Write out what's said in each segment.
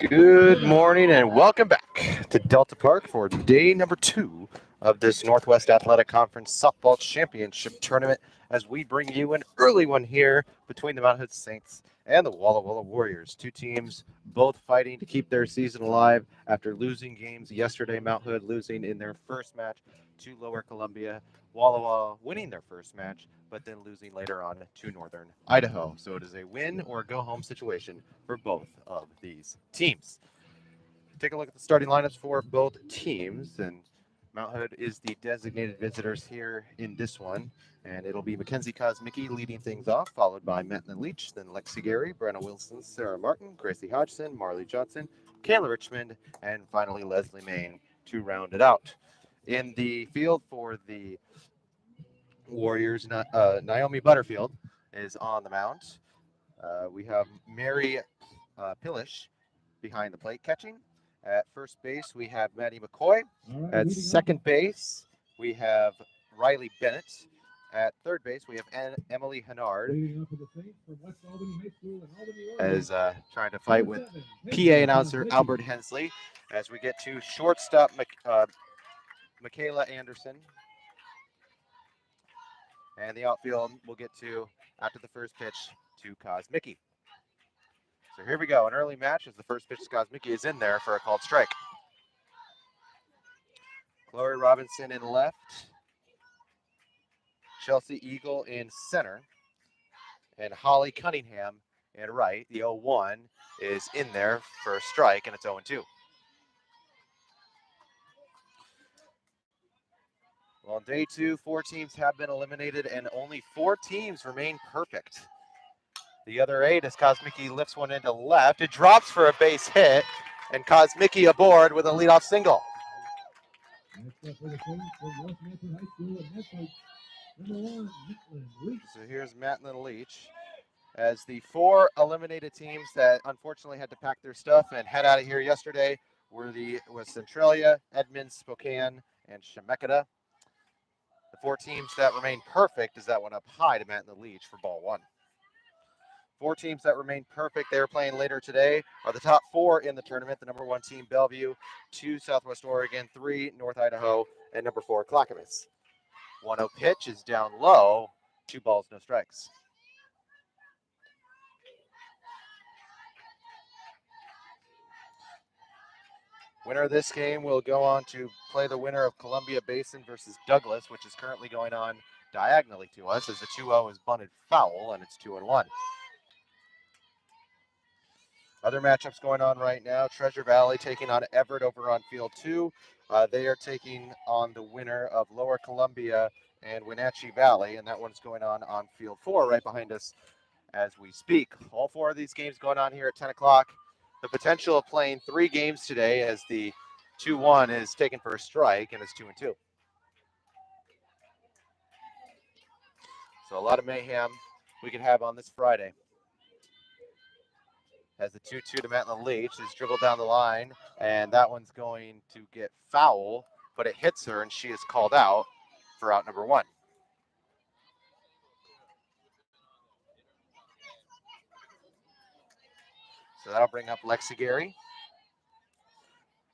Good morning and welcome back to Delta Park for day number 2 of this Northwest Athletic Conference Softball Championship Tournament as we bring you an early one here between the Mount Hood Saints and the Walla Walla Warriors. Two teams both fighting to keep their season alive after losing games yesterday. Mount Hood losing in their first match to Lower Columbia. Walla Walla winning their first match, but then losing later on to Northern Idaho. So it is a win or go home situation for both of these teams. Take a look at the starting lineups for both teams, and Mount Hood is the designated visitors here in this one, and it'll be Mackenzie Kosmicki leading things off, followed by Matlin Leach, then Lexi Gary, Brenna Wilson, Sarah Martin, Gracie Hodgson, Marley Johnson, Kayla Richmond, and finally Leslie Main to round it out. In the field for the Warriors, Naomi Butterfield is on the mound. We have Mary Pillish behind the plate catching. At first base, we have Maddie McCoy. At second base, we have Riley Bennett. At third base, we have Emily Hennard as trying to fight with PA announcer Albert Hensley. As we get to shortstop, Michaela Anderson. And the outfield we'll get to after the first pitch to Kosmicki. So here we go, an early match as the first pitch to Kosmicki is in there for a called strike. Chloe Robinson in left, Chelsea Eagle in center, and Holly Cunningham in right. The 0-1 is in there for a strike, and it's 0-2. Well, on day 2, 4 teams have been eliminated, and only 4 teams remain perfect. The other 8 as Kosmicki lifts one into left. It drops for a base hit, and Kosmicki aboard with a leadoff single. So here's Matlin Leach as the 4 eliminated teams that unfortunately had to pack their stuff and head out of here yesterday was Centralia, Edmonds, Spokane, and Chemeketa. The 4 teams that remain perfect is that one up high to Matlin Leach for ball 1. 4 teams that remain perfect, they're playing later today, are the top 4 in the tournament. The number 1 team, Bellevue, 2, Southwest Oregon, 3, North Idaho, and number 4, Clackamas. 1-0 pitch is down low, 2 balls, no strikes. Winner of this game will go on to play the winner of Columbia Basin versus Douglas, which is currently going on diagonally to us as the 2-0 is bunted foul, and it's 2-1. Other matchups going on right now, Treasure Valley taking on Everett over on field 2. They are taking on the winner of Lower Columbia and Wenatchee Valley, and that one's going on field 4 right behind us as we speak. All 4 of these games going on here at 10 o'clock. The potential of playing 3 games today as the 2-1 is taken for a strike, and it's 2-2. So a lot of mayhem we can have on this Friday. As the 2-2 to Matlin Leach is dribbled down the line, and that one's going to get foul, but it hits her, and she is called out for out number 1. So that'll bring up Lexi Gary,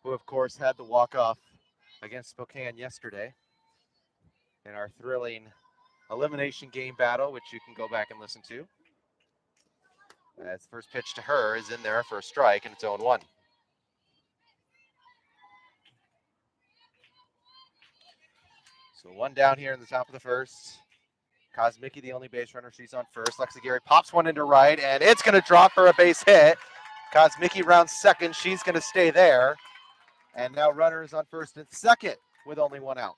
who, of course, had the walk-off against Spokane yesterday in our thrilling Elimination Game battle, which you can go back and listen to. As the first pitch to her is in there for a strike, and it's 0-1. So 1 down here in the top of the first. Kosmicki, the only base runner, she's on first. Lexi Gary pops one into right, and it's going to drop for a base hit. Kosmicki rounds second. She's going to stay there. And now runners on first and second with only 1 out.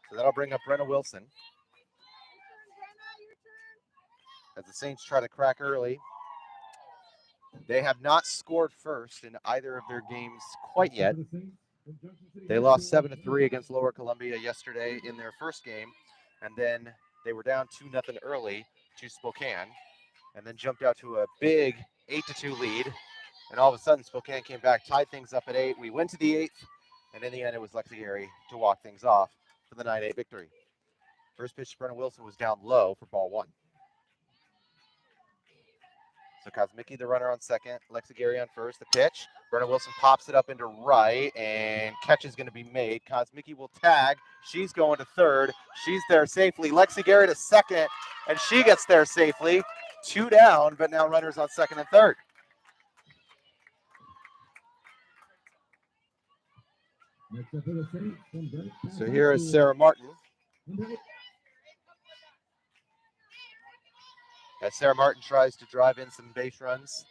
So that'll bring up Brenna Wilson. As the Saints try to crack early. They have not scored first in either of their games quite yet. They lost 7-3 against Lower Columbia yesterday in their first game. And then they were down 2-0 early to Spokane. And then jumped out to a big 8-2 lead. And all of a sudden, Spokane came back, tied things up at 8. We went to the 8th. And in the end, it was Lexi Gary to walk things off for the 9-8 victory. First pitch to Brenna Wilson was down low for ball 1. So Kosmicki, the runner on second. Lexi Gary on first. The pitch. Brenna Wilson pops it up into right, and catch is going to be made. Kosmicki will tag. She's going to third. She's there safely. Lexi Gary to second, and she gets there safely. 2 down, but now runners on second and third. So here is Sarah Martin. As Sarah Martin tries to drive in some base runs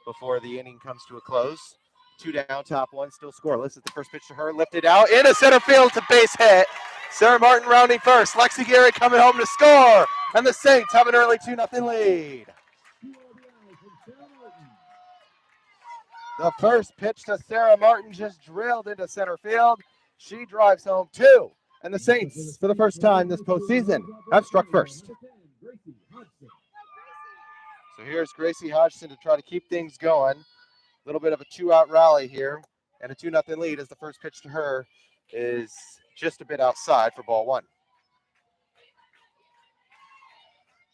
before the inning comes to a close. 2 down, top one, still scoreless. It's the first pitch to her, lifted out into center field. It's a base hit. Sarah Martin rounding first. Lexi Gary coming home to score. And the Saints have an early 2-0 lead. The first pitch to Sarah Martin just drilled into center field. She drives home 2. And the Saints, for the first time this postseason, have struck first. So here's Gracie Hodgson to try to keep things going. A little bit of a 2-out rally here, and a 2-0 lead as the first pitch to her is just a bit outside for ball 1.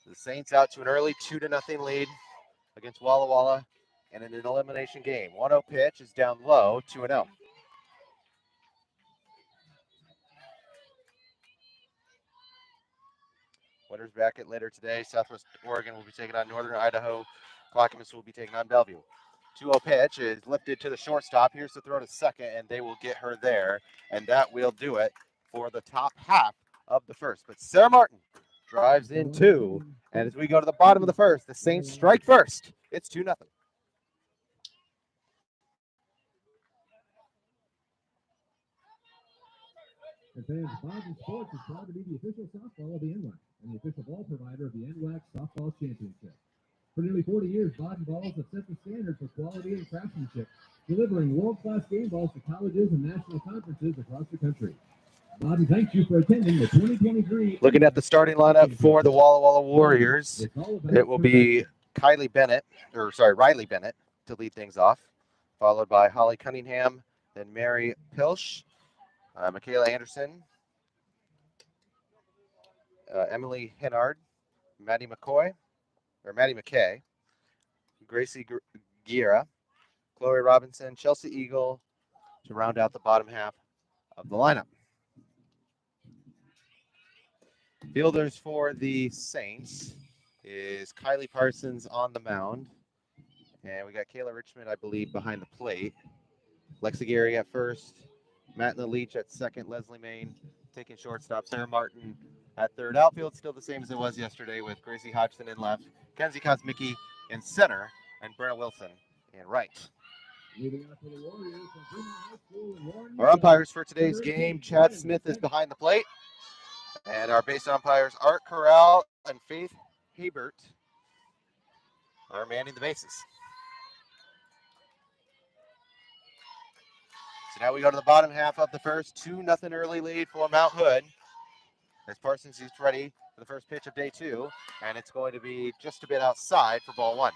The Saints out to an early 2-0 lead against Walla Walla and in an elimination game. 1-0 pitch is down low, 2-0. Winners bracket later today. Southwest Oregon will be taking on Northern Idaho. Clackamas will be taking on Bellevue. 2-0 pitch is lifted to the shortstop. Here's the throw to second, and they will get her there. And that will do it for the top half of the first. But Sarah Martin drives in 2. And as we go to the bottom of the first, the Saints strike first. It's 2-0. And fans, Boston Sports is proud to be the official softball of the NWAC and the official ball provider of the NWAC Softball Championship. For nearly 40 years, Baden Balls have set the standard for quality and craftsmanship, delivering world-class game balls to colleges and national conferences across the country. Baden thanks you for attending the 2023. Looking at the starting lineup for the Walla Walla Warriors, it will be Riley Bennett to lead things off, followed by Holly Cunningham, then Mary Pilsch, Michaela Anderson, Emily Hennard, Maddie McKay, Gracie Guerra, Chloe Robinson, Chelsea Eagle to round out the bottom half of the lineup. Fielders for the Saints is Kylie Parsons on the mound. And we got Kayla Richmond, I believe, behind the plate. Lexi Gary at first. Matt Leach at second. Leslie Main taking shortstop. Sarah Martin at third. Outfield still the same as it was yesterday with Gracie Hodgson in left. Kenzie Kosmicki in center. And Brenna Wilson in right. Our umpires for today's game, Chad Smith is behind the plate. And our base umpires, Art Corral and Faith Hebert, are manning the bases. So now we go to the bottom half of the first. 2-0 early lead for Mount Hood. As Parsons is ready for the first pitch of day 2. And it's going to be just a bit outside for ball 1.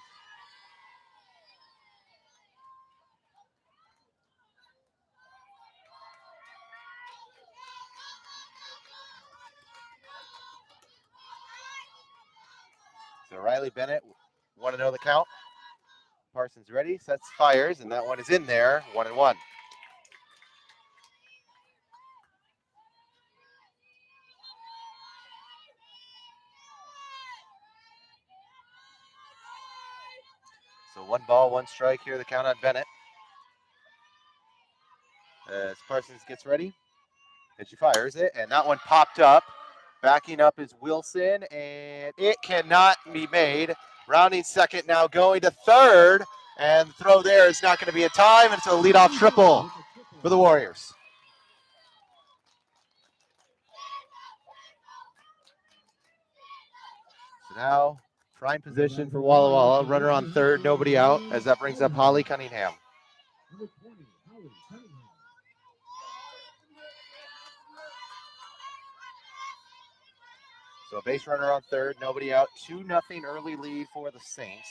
So Riley Bennett, want to know the count? Parsons ready, sets, fires, and that one is in there, 1-1. So 1 ball, 1 strike here, the count on Bennett. As Parsons gets ready, and she fires it, and that one popped up. Backing up is Wilson, and it cannot be made. Rounding second, now going to third, and the throw there is not going to be in time, and it's a leadoff triple for the Warriors. So now, prime position for Walla Walla. Runner on third, nobody out, as that brings up Holly Cunningham. So a base runner on third, nobody out. 2-0 early lead for the Saints.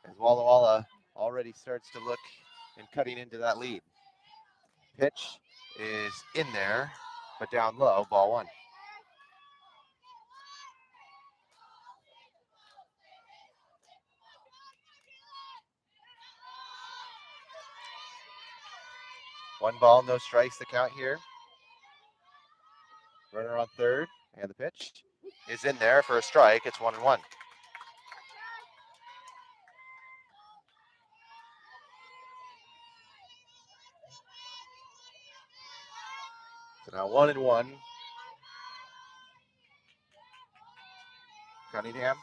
As Walla Walla already starts to look and cutting into that lead. Pitch is in there, but down low, ball 1. 1 ball, no strikes to count here. Runner on third, and the pitch is in there for a strike. It's 1-1. So now 1-1. Cunningham.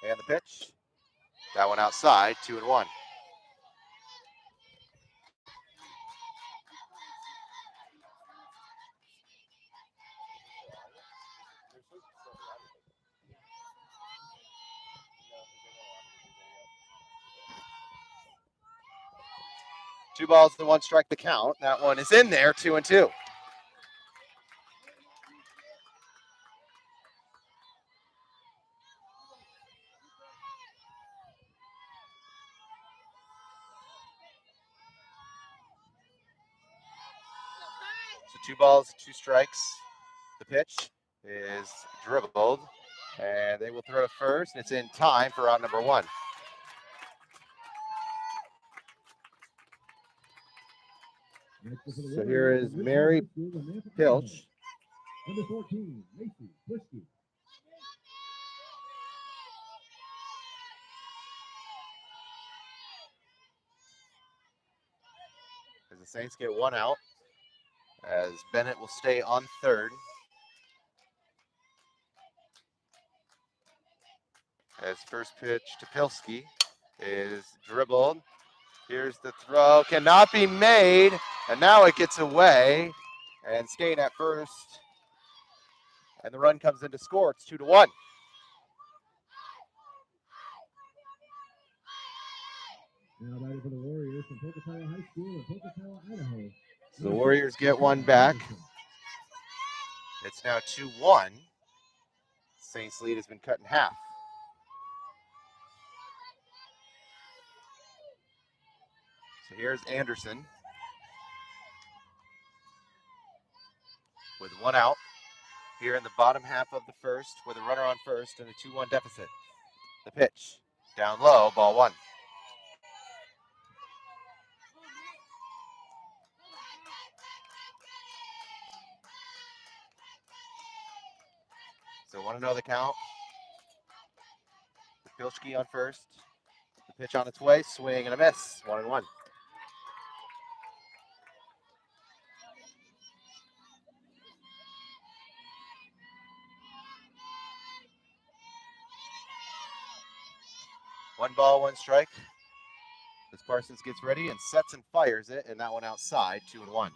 And the pitch. That one outside, 2-1. Two balls and 1 strike the count. That one is in there, 2-2. So 2 balls, 2 strikes. The pitch is dribbled, and they will throw to first, and it's in time for round number 1. So here is Mary Pilch. Number 14, Macy Whiskey. As the Saints get 1 out, as Bennett will stay on third. As first pitch to Pilski is dribbled. Here's the throw, cannot be made, and now it gets away, and staying at first, and the run comes in to score. It's 2-1. Now batting for the Warriors from Pocatello High School in Pocatello, Idaho. So the Warriors get 1 back. It's now 2-1. Saints' lead has been cut in half. So here's Anderson with 1 out here in the bottom half of the first with a runner on first and a 2-1 deficit. The pitch down low, ball 1. So want to know the count. Pilski on first. The pitch on its way, swing and a miss. 1-1. One ball, 1 strike. As Parsons gets ready and sets and fires it, and that one outside, 2-1.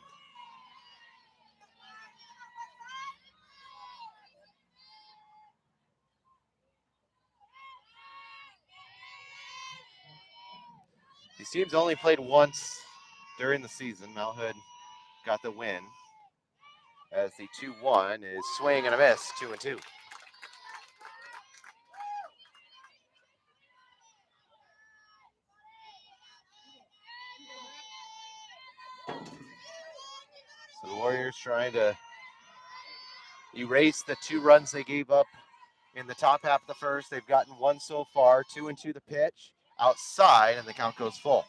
These teams only played once during the season. Mount Hood got the win as the 2-1 is swing and a miss, 2-2. So the Warriors trying to erase the 2 runs they gave up in the top half of the first. They've gotten 1 so far, 2-2 the pitch, outside, and the count goes full.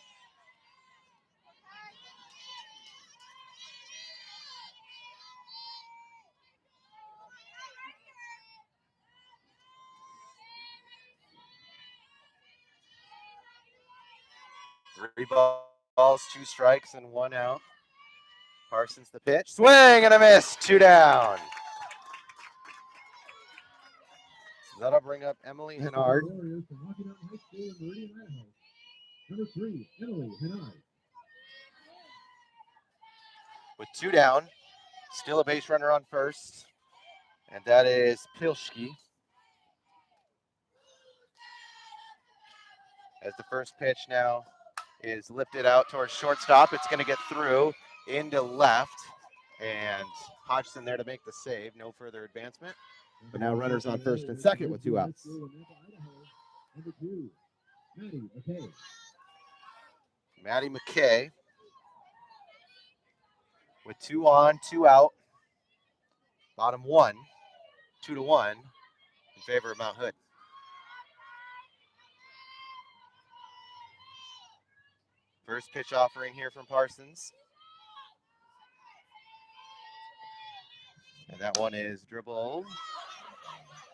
Three balls, 2 strikes, and 1 out. Parsons the pitch, swing and a miss, 2 down. So that'll bring up Emily Hennard. Warriors from Rocky Mountain High School in Meridian, Idaho. Number 3, Emily Hennard. With 2 down, still a base runner on first, and that is Pilski. As the first pitch now is lifted out towards shortstop, it's going to get through into left, and Hodgson there to make the save. No further advancement, but now runners on first and second with 2 outs. Number 2, Maddie McKay. Maddie McKay with 2 on, 2 out. Bottom 1, 2-1 in favor of Mount Hood. First pitch offering here from Parsons. And that one is dribbled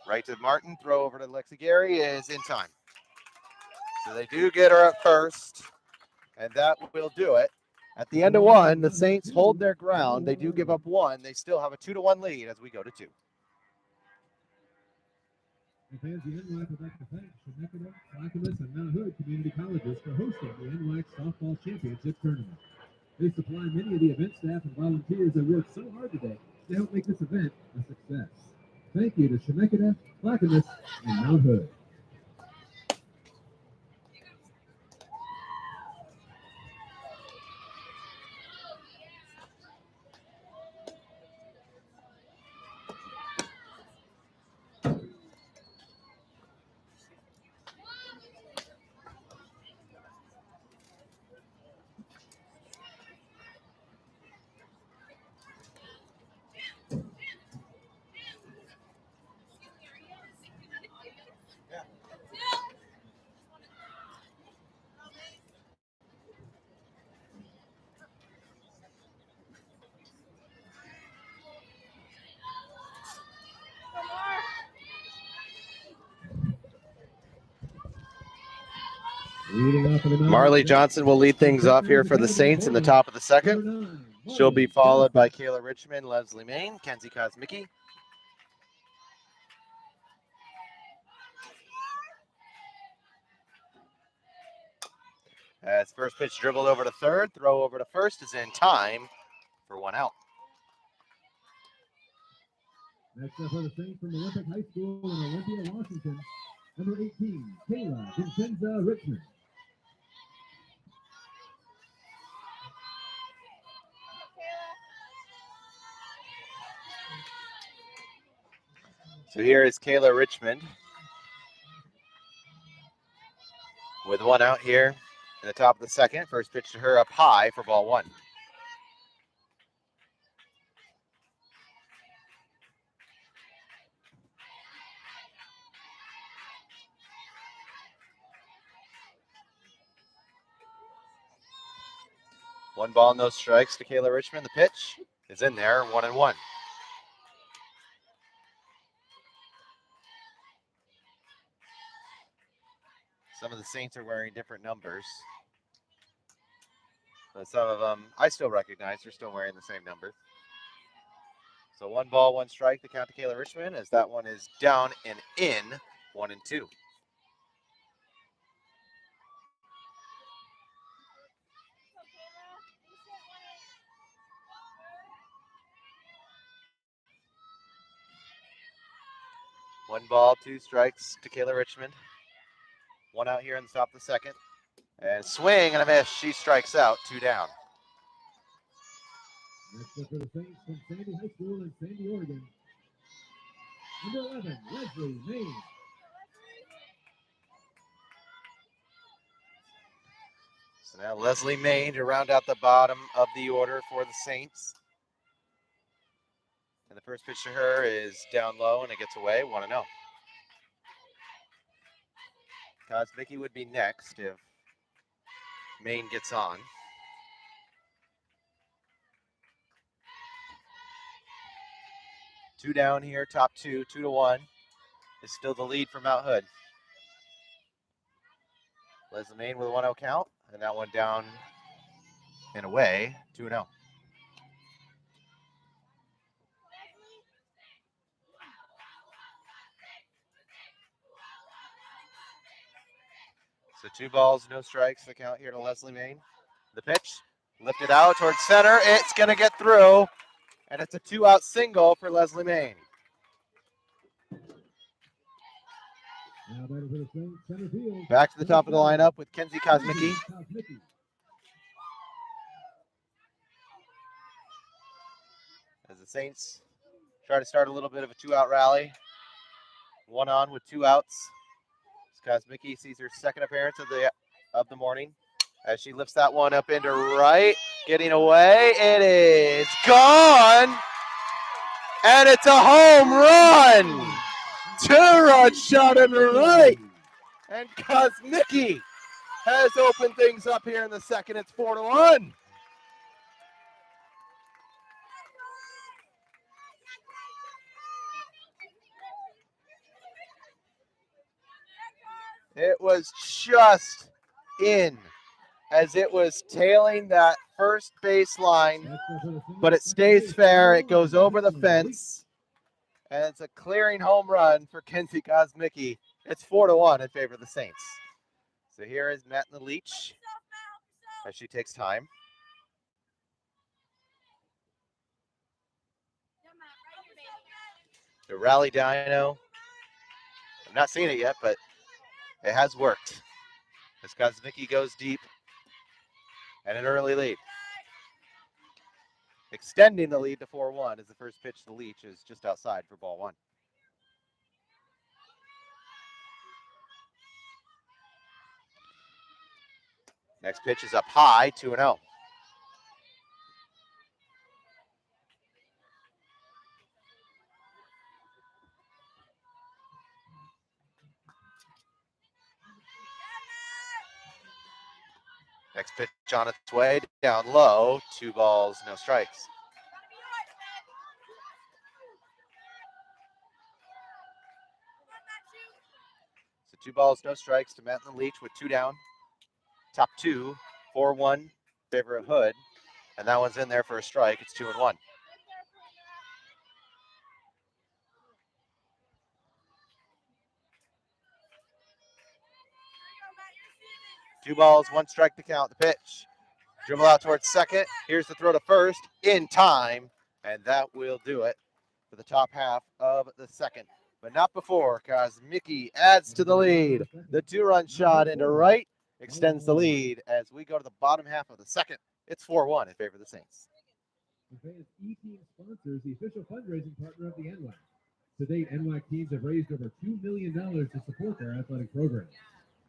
right to Martin. Throw over to Lexi Gary is in time. So they do get her at first, and that will do it. At the end of one, the Saints hold their ground. They do give up one. They still have a 2-1 lead as we go to two. The fans of the NWAC would like to thank Temecula, Clackamas, and Mount Hood Community Colleges for hosting the NWAC Softball Championship Tournament. They supply many of the event staff and volunteers that worked so hard today to help make this event a success. Thank you to Temecula, Clackamas, and Mount Hood. Marley Johnson will lead things off here for the Saints in the top of the second. She'll be followed by Kayla Richmond, Leslie Main, Kenzie Kosmicki. As first pitch dribbled over to third, throw over to first is in time for one out. Next up for the Saints from Olympic High School in Olympia, Washington, number 18, Kayla Vincenza Richmond. So here is Kayla Richmond with one out here in the top of the second. First pitch to her up high for ball one. One ball, no strikes to Kayla Richmond. The pitch is in there, 1-1. Some of the Saints are wearing different numbers. But some of them I still recognize. They're still wearing the same number. So one ball, one strike to count to Kayla Richmond as that one is down and in, 1-2. One ball, two strikes to Kayla Richmond. One out here in the top of the second. And swing and a miss. She strikes out, 2 down. Next up for the Saints from Sandy High School in Sandy, Oregon, number 11, Leslie Main. So now Leslie Main to round out the bottom of the order for the Saints. And the first pitch to her is down low and it gets away, 1-0. Kosmicki would be next if Main gets on. Two down here, top two, 2-1 is still the lead for Mount Hood. Leslie Main with a 1-0 count, and that one down and away, 2-0. So 2 balls, no strikes, the count here to Leslie Main. The pitch, lifted out towards center. It's going to get through, and it's a 2-out single for Leslie Main. Now batter for the Saints, center field. Back to the top of the lineup with Kenzie Kosmicki. As the Saints try to start a little bit of a 2-out rally. One on with 2 outs. Kosmicki sees her second appearance of the morning as she lifts that one up into right, getting away. It is gone, and it's a home run. 2-run shot in right, and Kosmicki has opened things up here in the second. It's 4-1. It was just in as it was tailing that first baseline, but it stays fair. It goes over the fence, and it's a clearing home run for Kenzie Kosmicki. It's 4-1 in favor of the Saints. So here is Matt Leach as she takes time. The rally dyno. I'm not seeing it yet, but it has worked. As Kosmicki goes deep and an early lead. Extending the lead to 4-1 as the first pitch to Leach is just outside for ball one. Next pitch is up high, 2-0. Next pitch on its way, down low, 2 balls, no strikes. So 2 balls, no strikes to Matt Leach with 2 down. Top 2, 4-1, favor of Hood. And that one's in there for a strike. It's 2-1. Two balls, 1 strike to count. The pitch. Dribble out towards second. Here's the throw to first in time. And that will do it for the top half of the second. But not before, Kosmicki adds to the lead. The 2-run shot into right extends the lead as we go to the bottom half of the second. It's 4-1 in favor of the Saints. E-Team sponsors the official fundraising partner of the NWAC. To date, NWAC teams have raised over $2 million to support their athletic programs.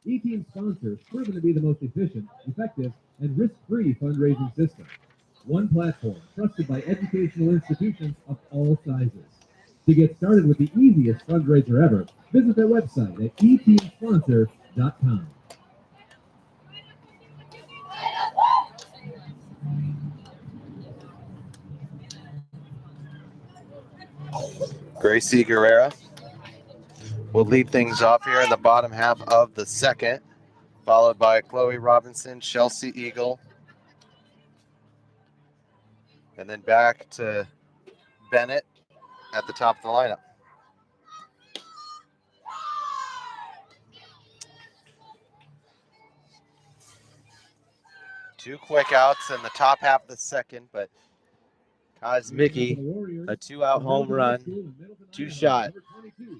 E-Team sponsors proven to be the most efficient, effective, and risk-free fundraising system. One platform trusted by educational institutions of all sizes. To get started with the easiest fundraiser ever, visit their website at eteamsponsor.com. Gracie Guerrera will lead things off here in the bottom half of the second, followed by Chloe Robinson, Chelsea Eagle, and then back to Bennett at the top of the lineup. Two quick outs in the top half of the second, but Kosmicki, a 2-out home run, 2 shot,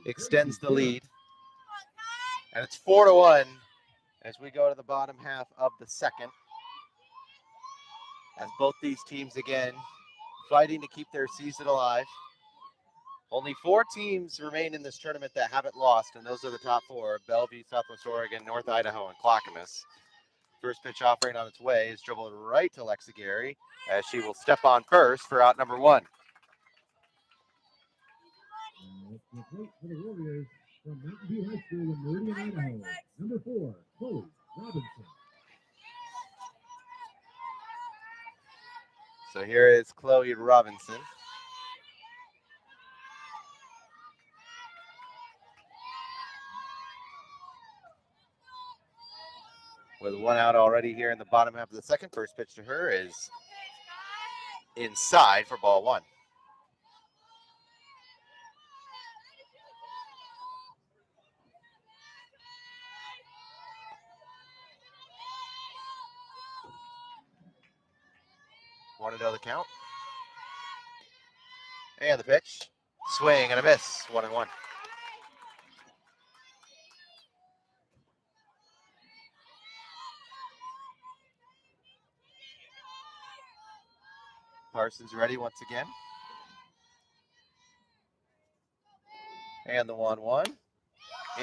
extends the lead. And it's 4-1 as we go to the bottom half of the second. As both these teams, again, fighting to keep their season alive. Only 4 teams remain in this tournament that haven't lost, and those are the top 4, Bellevue, Southwest Oregon, North Idaho, and Clackamas. First pitch offering on its way is dribbled right to Lexi Gary as she will step on first for out number 1. The plate for the Warriors from Mountain View High School in Meridian, Idaho. Number 4, Chloe Robinson. So here is Chloe Robinson. With 1 out already here in the bottom half of the second. First pitch to her is inside for ball 1. Want to know the count? And the pitch. Swing and a miss. 1-1. Parsons ready once again. And the 1-1.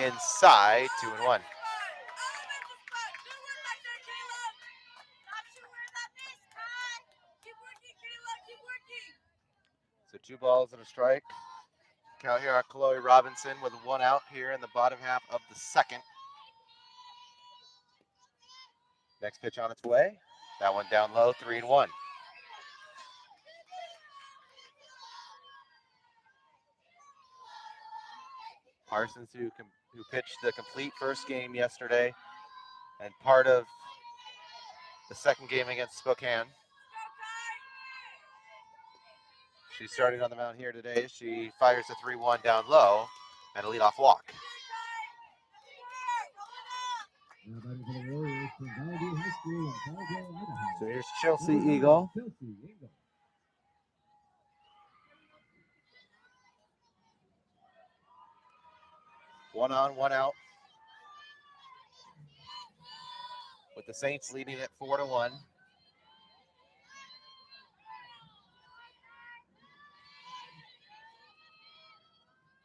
Inside, 2-1. So 2 balls and a strike. Count here on Chloe Robinson with 1 out here in the bottom half of the second. Next pitch on its way. That one down low, 3-1. Parsons, who pitched the complete first game yesterday and part of the second game against Spokane. She's starting on the mound here today. She fires a 3-1 down low and a leadoff walk. Now batting for the Warriors from Valley High School in Caldwell, Idaho. So here's Chelsea Eagle. Chelsea Eagle. One on, one out. With the Saints leading at 4-1.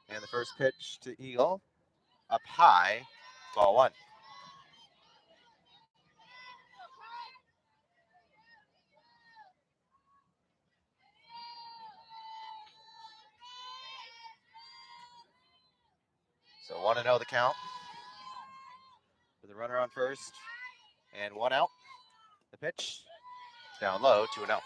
And the first pitch to Eagle, up high, ball one. So 1-0 the count. With a runner on first and one out. The pitch down low, 2-0.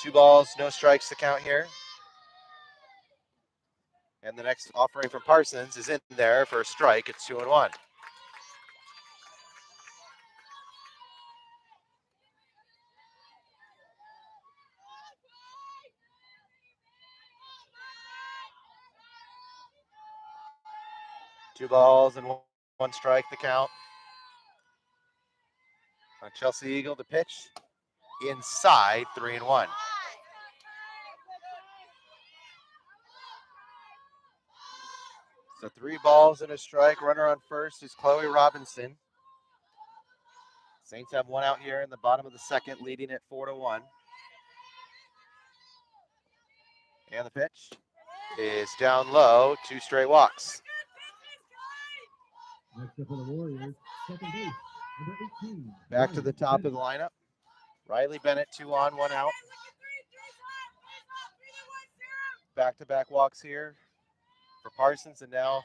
Two balls, no strikes to count here. And the next offering from Parsons is in there for a strike. It's 2-1. Two balls and one strike the count. On Chelsea Eagle to pitch inside, 3-1. So 3 balls and a strike. Runner on first is Chloe Robinson. Saints have one out here in the bottom of the second, leading at 4-1. And the pitch is down low, 2 straight walks. Next up for the Warriors, second base, number 18. Back to the top of the lineup. Riley Bennett, 2 on, 1 out. Back-to-back walks here for Parsons, and now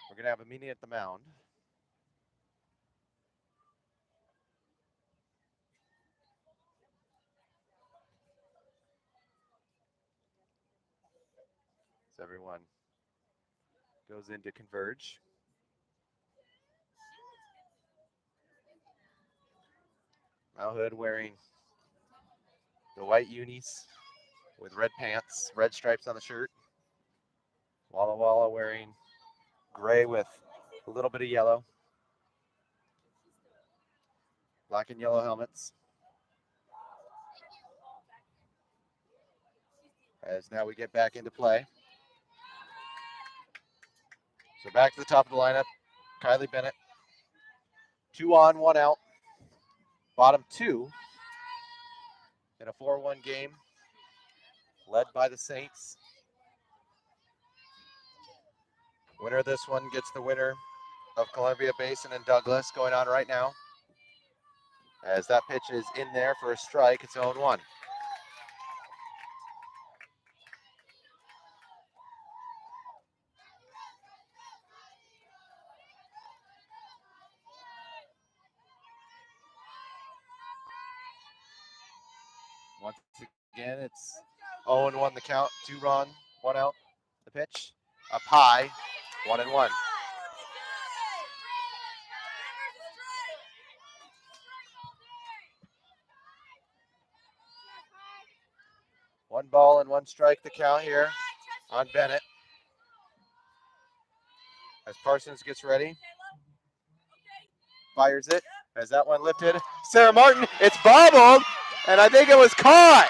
we're going to have a meeting at the mound. So everyone goes in to converge. Malhood wearing the white unis with red pants, red stripes on the shirt. Walla wearing gray with a little bit of yellow. Black and yellow helmets. As now we get back into play. So back to the top of the lineup, Kylie Bennett. 2 on, 1 out. Bottom 2 in a 4-1 game, led by the Saints. Winner of this one gets the winner of Columbia Basin and Douglas going on right now. As that pitch is in there for a strike, it's 0-1. Once again, it's 0-1 the count, 2 run, 1 out. The pitch up high, 1-1. One ball and 1 strike the count here on Bennett. As Parsons gets ready, fires it. As that one lifted, Sarah Martin, it's bobbled, and I think it was caught.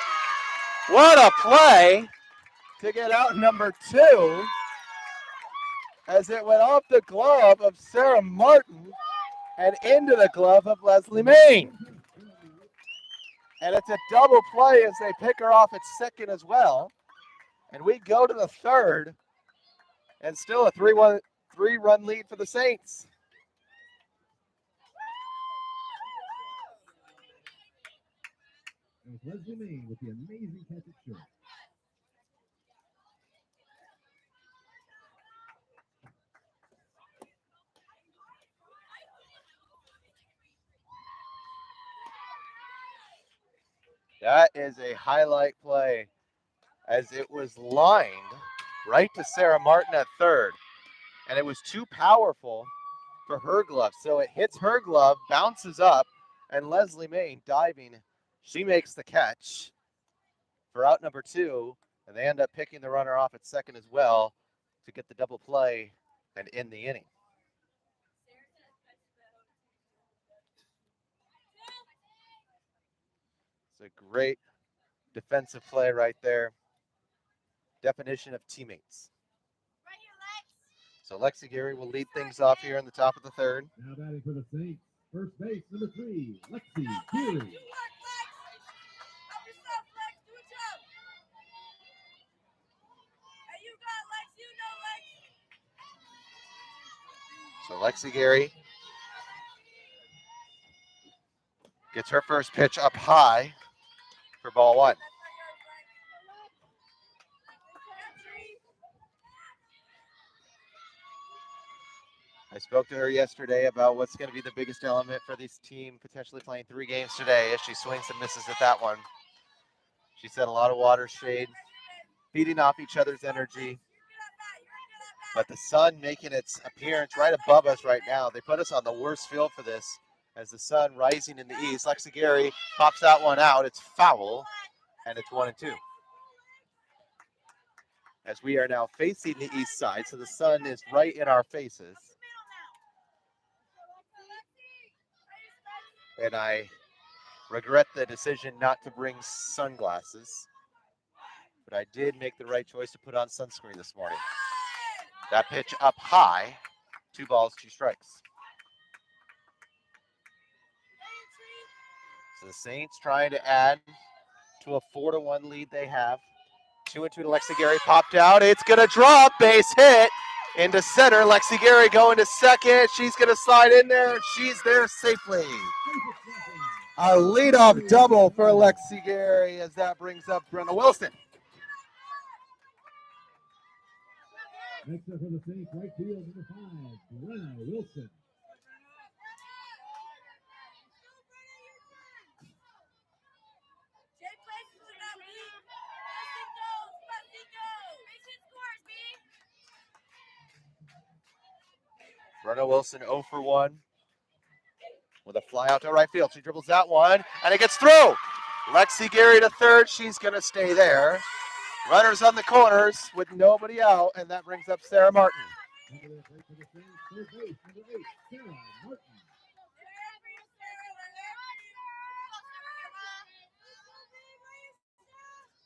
What a play to get out number 2 as it went off the glove of Sarah Martin and into the glove of Leslie Main. And it's a double play as they pick her off at second as well. And we go to the third, and still a 3-run lead for the Saints. And it's Leslie Main with the amazing catch at short. That is a highlight play as it was lined right to Sarah Martin at third. And it was too powerful for her glove. So it hits her glove, bounces up, and Leslie Main diving. She makes the catch for out number 2, and they end up picking the runner off at second as well to get the double play and end the inning. It's a great defensive play right there. Definition of teammates. So Lexi Gary will lead things off here in the top of the third. Now batting for the Saints, first base, number 3, Lexi Geary. So Lexi Gary gets her first pitch up high for ball 1. I spoke to her yesterday about what's going to be the biggest element for this team potentially playing 3 games today as she swings and misses at that one. She said a lot of water shade, feeding off each other's energy. But the sun making its appearance right above us right now. They put us on the worst field for this as the sun rising in the east. Lexi Gary pops that one out. It's foul, and it's 1-2. As we are now facing the east side, so the sun is right in our faces. And I regret the decision not to bring sunglasses, but I did make the right choice to put on sunscreen this morning. That pitch up high, 2 balls, 2 strikes. So the Saints trying to add to a 4-1 lead they have. 2-2 to Lexi Gary, popped out. It's going to drop, base hit into center. Lexi Gary going to second. She's going to slide in there. She's there safely. A leadoff double for Lexi Gary as that brings up Brenna Wilson. Next up for the Saints, right field, number 5, Brenna Wilson. Brenna Wilson 0 for 1 with a fly out to right field. She dribbles that one, and it gets through. Lexi Gary to third. She's going to stay there. Runners on the corners with nobody out, and that brings up Sarah Martin.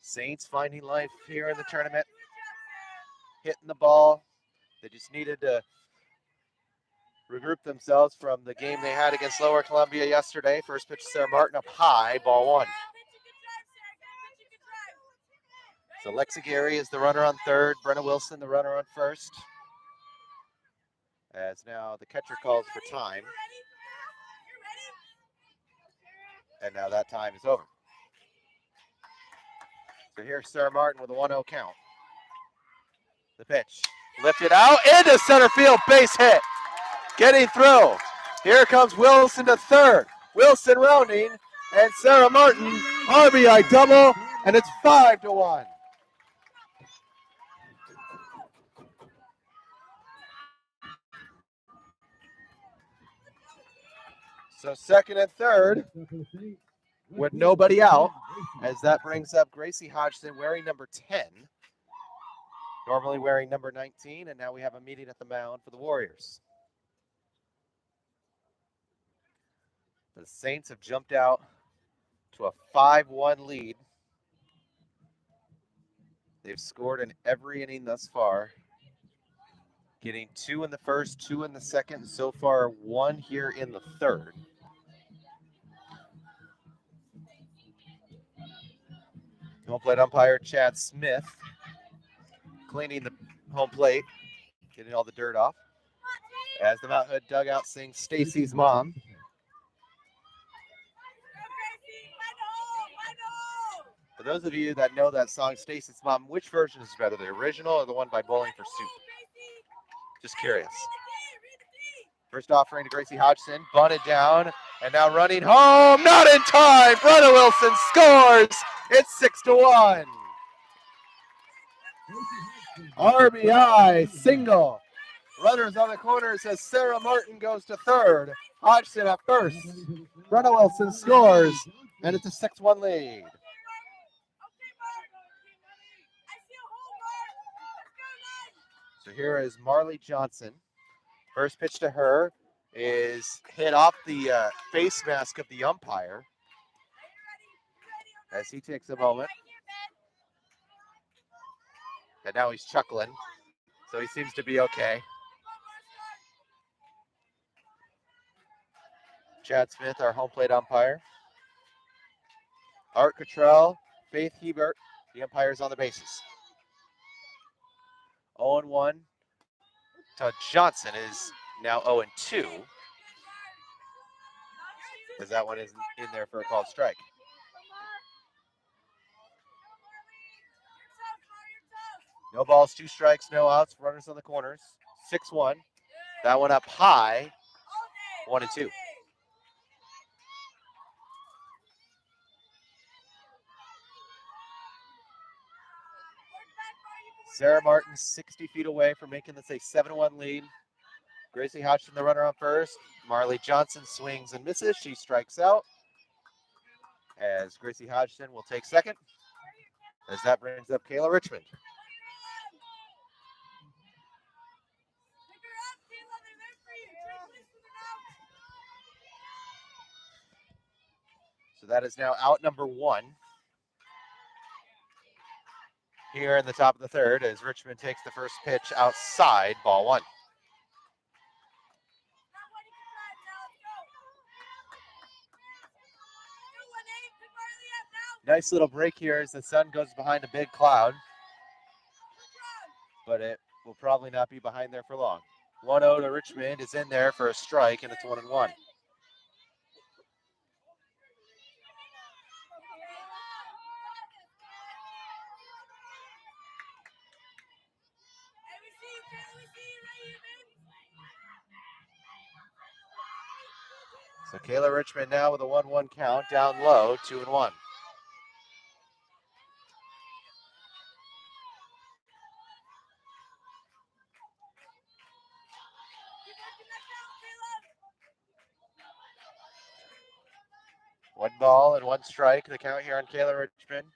Saints finding life here in the tournament. Hitting the ball. They just needed to regroup themselves from the game they had against Lower Columbia yesterday. First pitch, Sarah Martin up high, ball 1. So Lexi Gary is the runner on third. Brenna Wilson, the runner on first. As now the catcher calls for time. And now that time is over. So here's Sarah Martin with a 1-0 count. The pitch. Lifted out into center field, base hit. Getting through. Here comes Wilson to third. Wilson rounding, and Sarah Martin, RBI double, and it's 5-1. So second and third with nobody out, as that brings up Gracie Hodgson wearing number 10, normally wearing number 19, and now we have a meeting at the mound for the Warriors. The Saints have jumped out to a 5-1 lead. They've scored in every inning thus far, getting 2 in the first, 2 in the second, and so far 1 here in the third. Home plate umpire Chad Smith cleaning the home plate, getting all the dirt off. As the Mount Hood dugout sings Stacy's Mom. For those of you that know that song, Stacy's Mom, which version is better, the original or the one by Bowling for Soup? Just curious. First offering to Gracie Hodgson, bunted down, and now running home, not in time. Brenna Wilson scores. It's 6-1. RBI single. Runners on the corners as Sarah Martin goes to third. Hodgson at first. Brenna Wilson scores, and it's a 6-1 lead. So here is Marley Johnson. First pitch to her is hit off the face mask of the umpire as he takes a moment. And now he's chuckling, so he seems to be okay. Chad Smith, our home plate umpire. Art Cottrell, Faith Hebert, the umpires on the bases. 0-1 to Johnson is now 0-2. As that one isn't in there for a called strike. No balls, 2 strikes, no outs, runners on the corners. 6-1. That one up high, 1-2. Sarah Martin 60 feet away from making this a 7-1 lead. Gracie Hodgson, the runner on first. Marley Johnson swings and misses. She strikes out. As Gracie Hodgson will take second. As that brings up Kayla Richmond. So that is now out number 1. Here in the top of the third as Richmond takes the first pitch outside, ball 1. Nice little break here as the sun goes behind a big cloud. But it will probably not be behind there for long. 1-0 to Richmond is in there for a strike, and it's 1-1. So Kayla Richmond now with a 1-1 count, down low, 2-1. One ball and 1 strike, the count here on Kayla Richmond.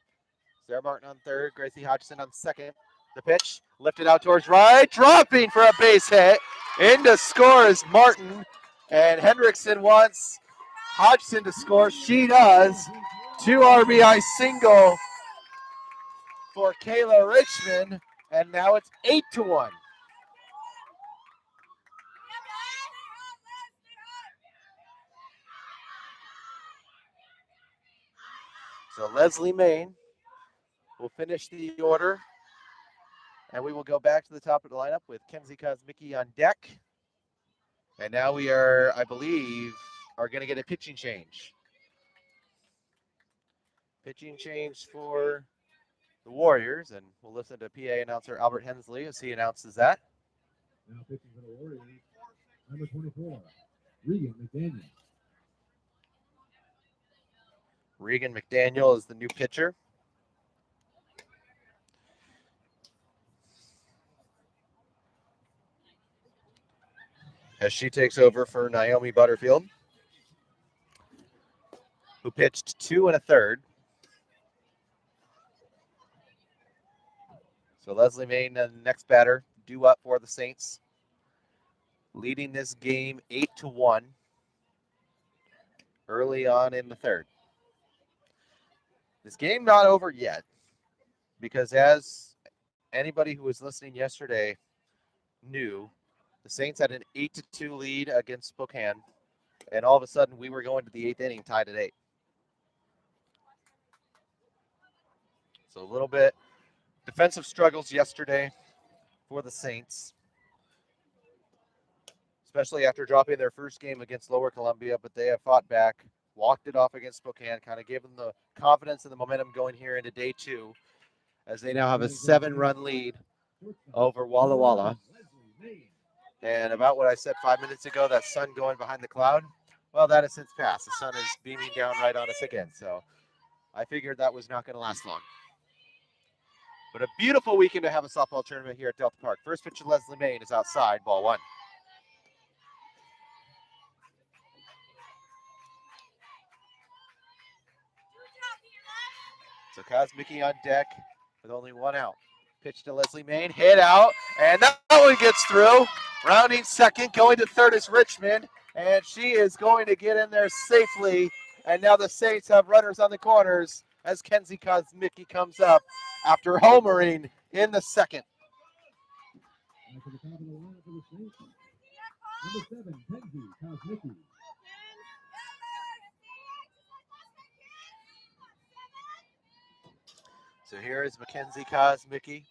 Sarah Martin on third, Gracie Hodgson on second. The pitch lifted out towards right, dropping for a base hit. In to score is Martin, and Hendrickson wants Hodgson to score. She does. 2 RBI single for Kayla Richmond, and now it's 8-1. So Leslie Main will finish the order, and we will go back to the top of the lineup with Kenzie Kosmicki on deck. And now we are, I believe, going to get a pitching change. Pitching change for the Warriors, and we'll listen to PA announcer Albert Hensley as he announces that. Now pitching for the Warriors, number 24, Regan McDaniel. Regan McDaniel is the new pitcher. As she takes over for Naomi Butterfield, who pitched 2 1/3. So Leslie Main, the next batter, due up for the Saints, leading this game 8-1 early on in the third. This game not over yet, because as anybody who was listening yesterday knew, the Saints had an 8-2 lead against Spokane, and all of a sudden we were going to the 8th inning tied at 8. So a little bit defensive struggles yesterday for the Saints, especially after dropping their first game against Lower Columbia, but they have fought back walked it off against Spokane, kind of gave them the confidence and the momentum going here into day 2, as they now have a 7-run lead over Walla Walla. And about what I said 5 minutes ago, that sun going behind the cloud, well, that has since passed. The sun is beaming down right on us again. So I figured that was not going to last long. But a beautiful weekend to have a softball tournament here at Delta Park. First pitch of Leslie Main is outside, ball 1. So Kosmicki on deck with only 1 out. Pitch to Leslie Main, hit out, and that one gets through. Rounding second, going to third is Richmond, and she is going to get in there safely. And now the Saints have runners on the corners as Kenzie Kosmicki comes up after homering in the second. To the top of the lineup for the Saints, number 7, Kenzie Kosmicki. So here is Mackenzie Kosmicki.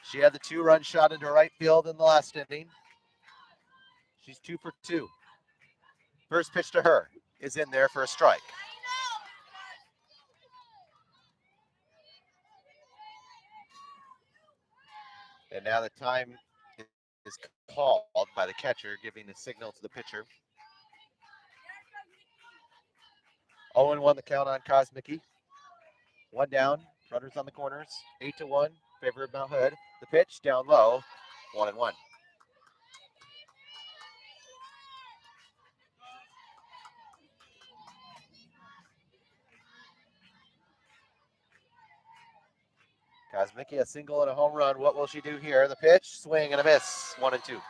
She had the 2-run shot into right field in the last inning. She's 2 for 2. First pitch to her is in there for a strike. And now the time is called by the catcher, giving the signal to the pitcher. 0-1 the count on Kosmicki. 1 down, runners on the corners, 8-1, favor of Mount Hood. The pitch down low, 1-1. Kosmicki, a single and a home run. What will she do here? The pitch, swing and a miss, 1-2.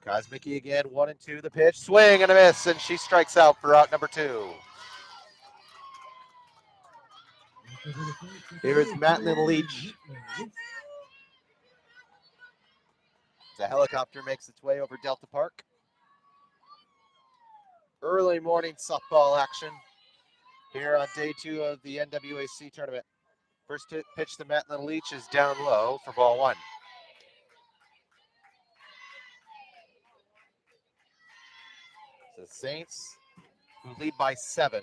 Kosmicki again, 1-2. The pitch, swing and a miss, and she strikes out for out number 2. Here is Matlin Leach. The helicopter makes its way over Delta Park. Early morning softball action here on day 2 of the NWAC tournament. First pitch to Matlin Leach is down low for ball 1. The Saints, who lead by 7.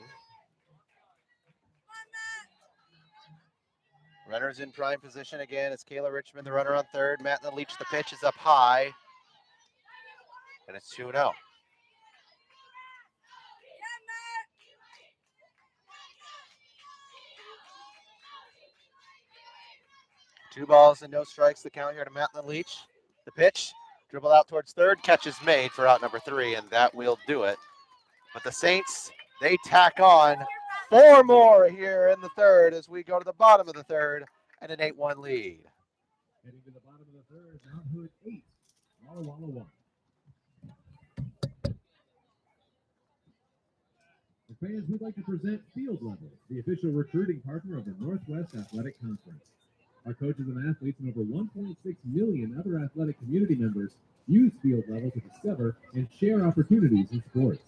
Runners in prime position again. It's Kayla Richmond, the runner on third. Matlin Leach, the pitch is up high. And it's 2-0. Two balls and no strikes, the count here to Matlin Leach. The pitch, dribble out towards third, catch is made for out number 3, and that will do it. But the Saints, they tack on 4 more here in the third as we go to the bottom of the third and an 8-1 lead. Heading to the bottom of the third, Mount Hood 8, Walla Walla 1. For fans, we'd like to present Field Level, the official recruiting partner of the Northwest Athletic Conference. Our coaches and athletes and over 1.6 million other athletic community members use Field Level to discover and share opportunities in sports.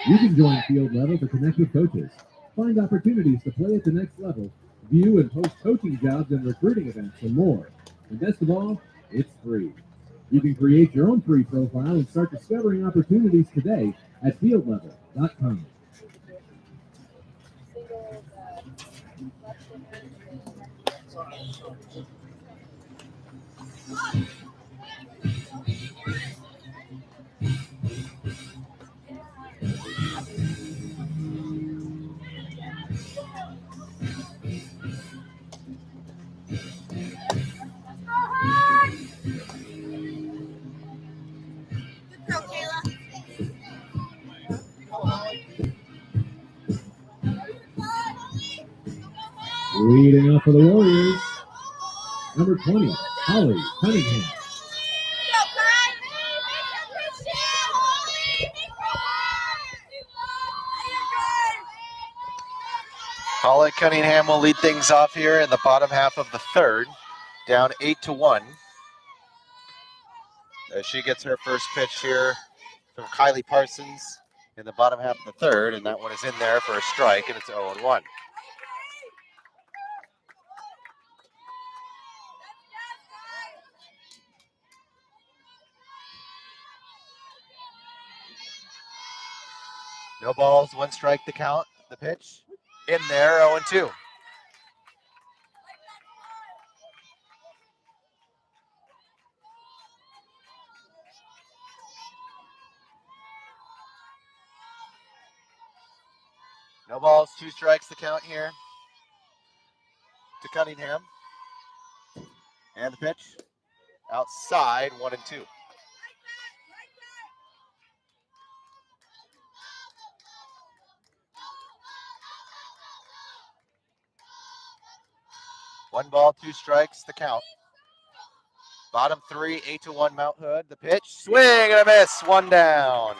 You can join Field Level to connect with coaches, find opportunities to play at the next level, view and post coaching jobs and recruiting events, and more. And best of all, it's free. You can create your own free profile and start discovering opportunities today at fieldlevel.com. Leading up for the Warriors, number 20, Holly Cunningham. Holly Cunningham will lead things off here in the bottom half of the third, down 8-1. As she gets her first pitch here from Kylie Parsons. in the bottom half of the third, and that one is in there for a strike, and it's 0-1. No balls, 1 strike to count. The pitch in there, 0-2. No balls, 2 strikes to count here to Cunningham. And the pitch outside, 1-2. One ball, 2 strikes to count. Bottom 3, 8-1 Mount Hood. The pitch, swing and a miss, 1 down.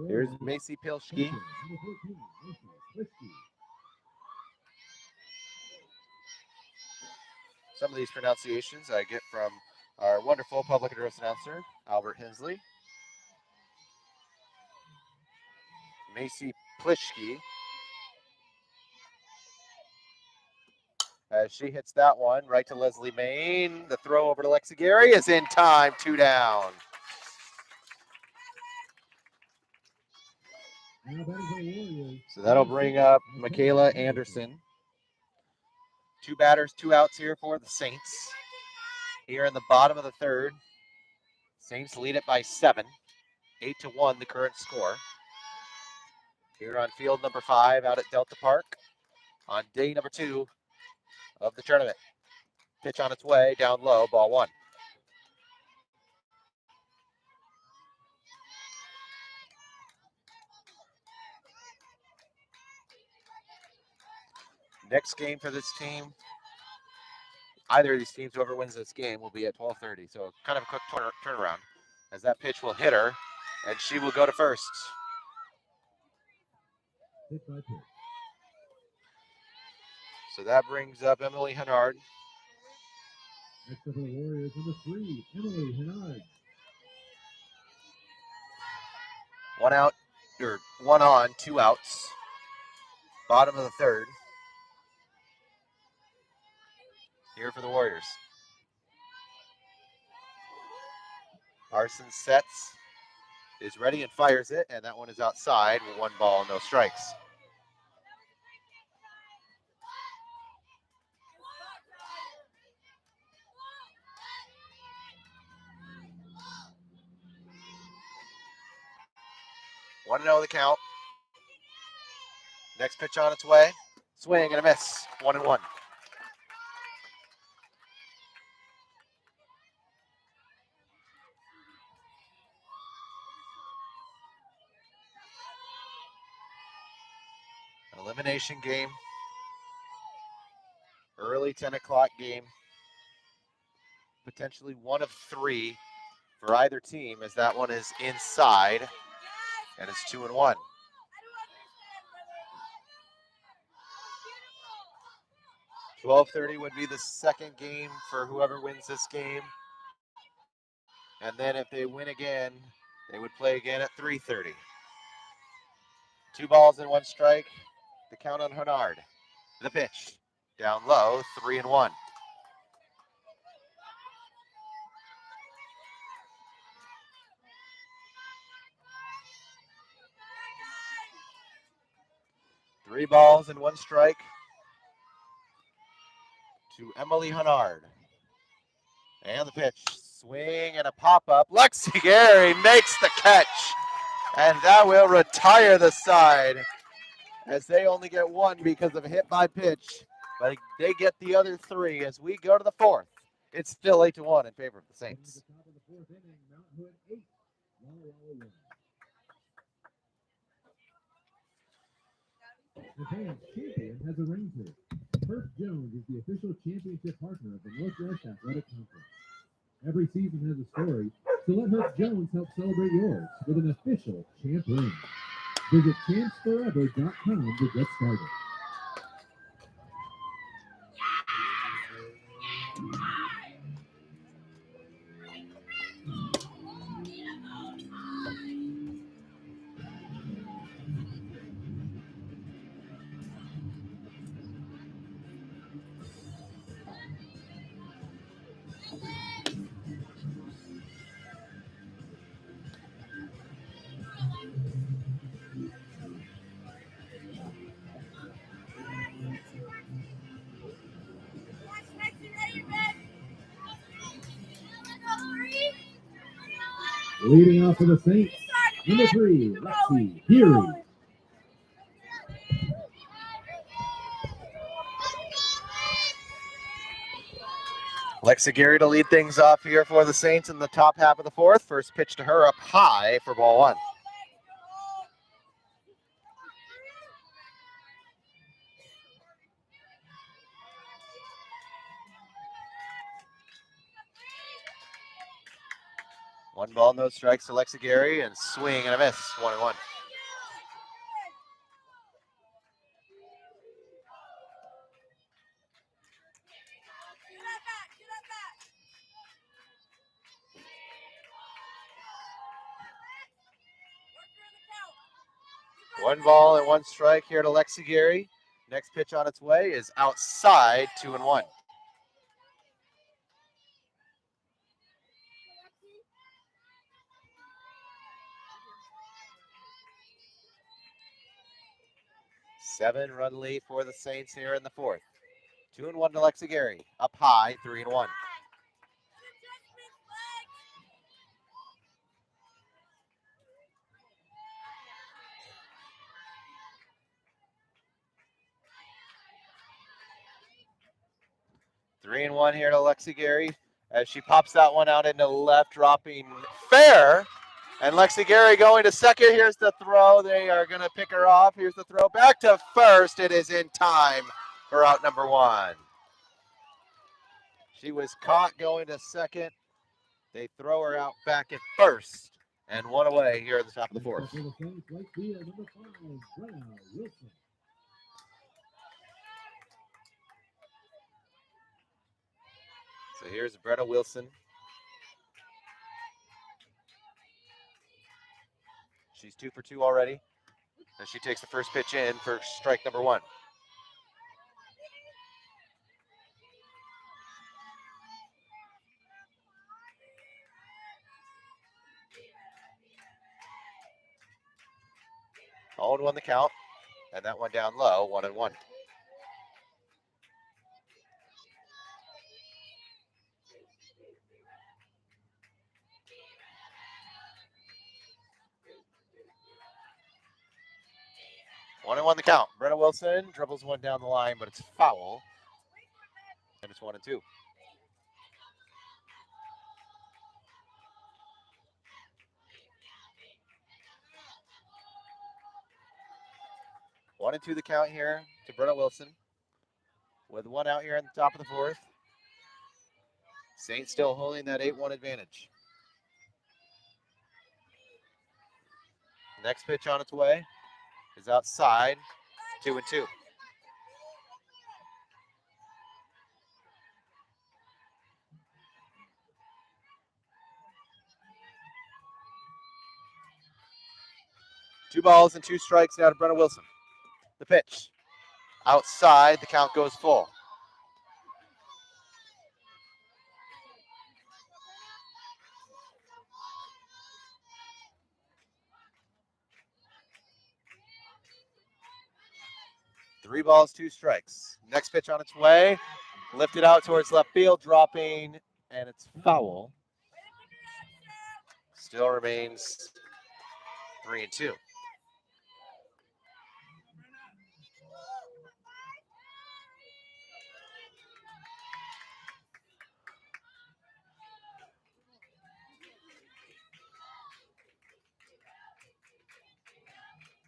Here's Macy Pilschke. Some of these pronunciations I get from our wonderful public address announcer, Albert Hensley. Macy Pilschke. As she hits that one right to Leslie Main. The throw over to Lexi Gary is in time, 2 down. So that'll bring up Michaela Anderson. 2 batters, 2 outs here for the Saints. Here in the bottom of the third, Saints lead it by 7. 8-1 the current score. Here on field number 5 out at Delta Park on day number 2 of the tournament. Pitch on its way, down low, ball 1. Next game for this team, either of these teams, whoever wins this game, will be at 12:30. So kind of a quick turnaround as that pitch will hit her, and she will go to first. So that brings up Emily Hennard. Next up for the Warriors, number 3, Emily Hennard. 1 out, or 1 on, 2 outs. Bottom of the third. Here for the Warriors. Parsons sets, is ready and fires it, and that one is outside with 1 ball, no strikes. One 1-0 the count. Next pitch on its way. Swing and a miss. 1-1. Elimination game. Early 10 o'clock game. Potentially 1 of 3 for either team, as that one is inside, and it's 2-1. $12:30 would be the second game for whoever wins this game. And then if they win again, they would play again at 3:30. 2 balls and 1 strike. The count on Hennard. The pitch. Down low, 3-1. Three balls and 1 strike to Emily Hennard. And the pitch. Swing and a pop-up. Lexi Gary makes the catch. And that will retire the side, as they only get 1 because of a hit by pitch. But they get the other 3 as we go to the 4th. It's still 8-1 in favor of the Saints. The fans champion has a ring to it. Herb Jones is the official championship partner of the Northwest Athletic Conference. Every season has a story, so let Herb Jones help celebrate yours with an official champ ring. Visit champsforever.com to get started. Leading off for the Saints, number 3, Lexi Geary. Lexi Geary to lead things off here for the Saints in the top half of the fourth. First pitch to her up high for ball 1. One ball, no strikes to Lexi Geary, and swing and a miss, 1-1. One ball and one strike here to Lexi Geary. Next pitch on its way is outside, 2-1. Seven-run lead for the Saints here in the fourth. 2-1 to Lexi Geary. Up high, 3-1. Three and one here to Lexi Geary as she pops that one out into left, dropping fair. And Lexi Geary going to second. Here's the throw. They are going to pick her off. Here's the throw back to first. It is in time for out number 1. She was caught going to second. They throw her out back at first. And one away here at the top of the fourth. So here's Brenna Wilson. She's 2 for 2 already. And she takes the first pitch in for strike number 1. All in 1 the count. And that one down low, 1-1. One and one the count. Brenna Wilson dribbles one down the line, but it's foul. And it's 1-2. One and two the count here to Brenna Wilson. With one out here at the top of the fourth. Saints still holding that 8-1 advantage. Next pitch on its way is outside, 2-2. Two balls and 2 strikes now to Brenna Wilson. The pitch. Outside, the count goes full. Three balls, 2 strikes. Next pitch on its way. Lifted out towards left field, dropping, and it's foul. Still remains 3-2.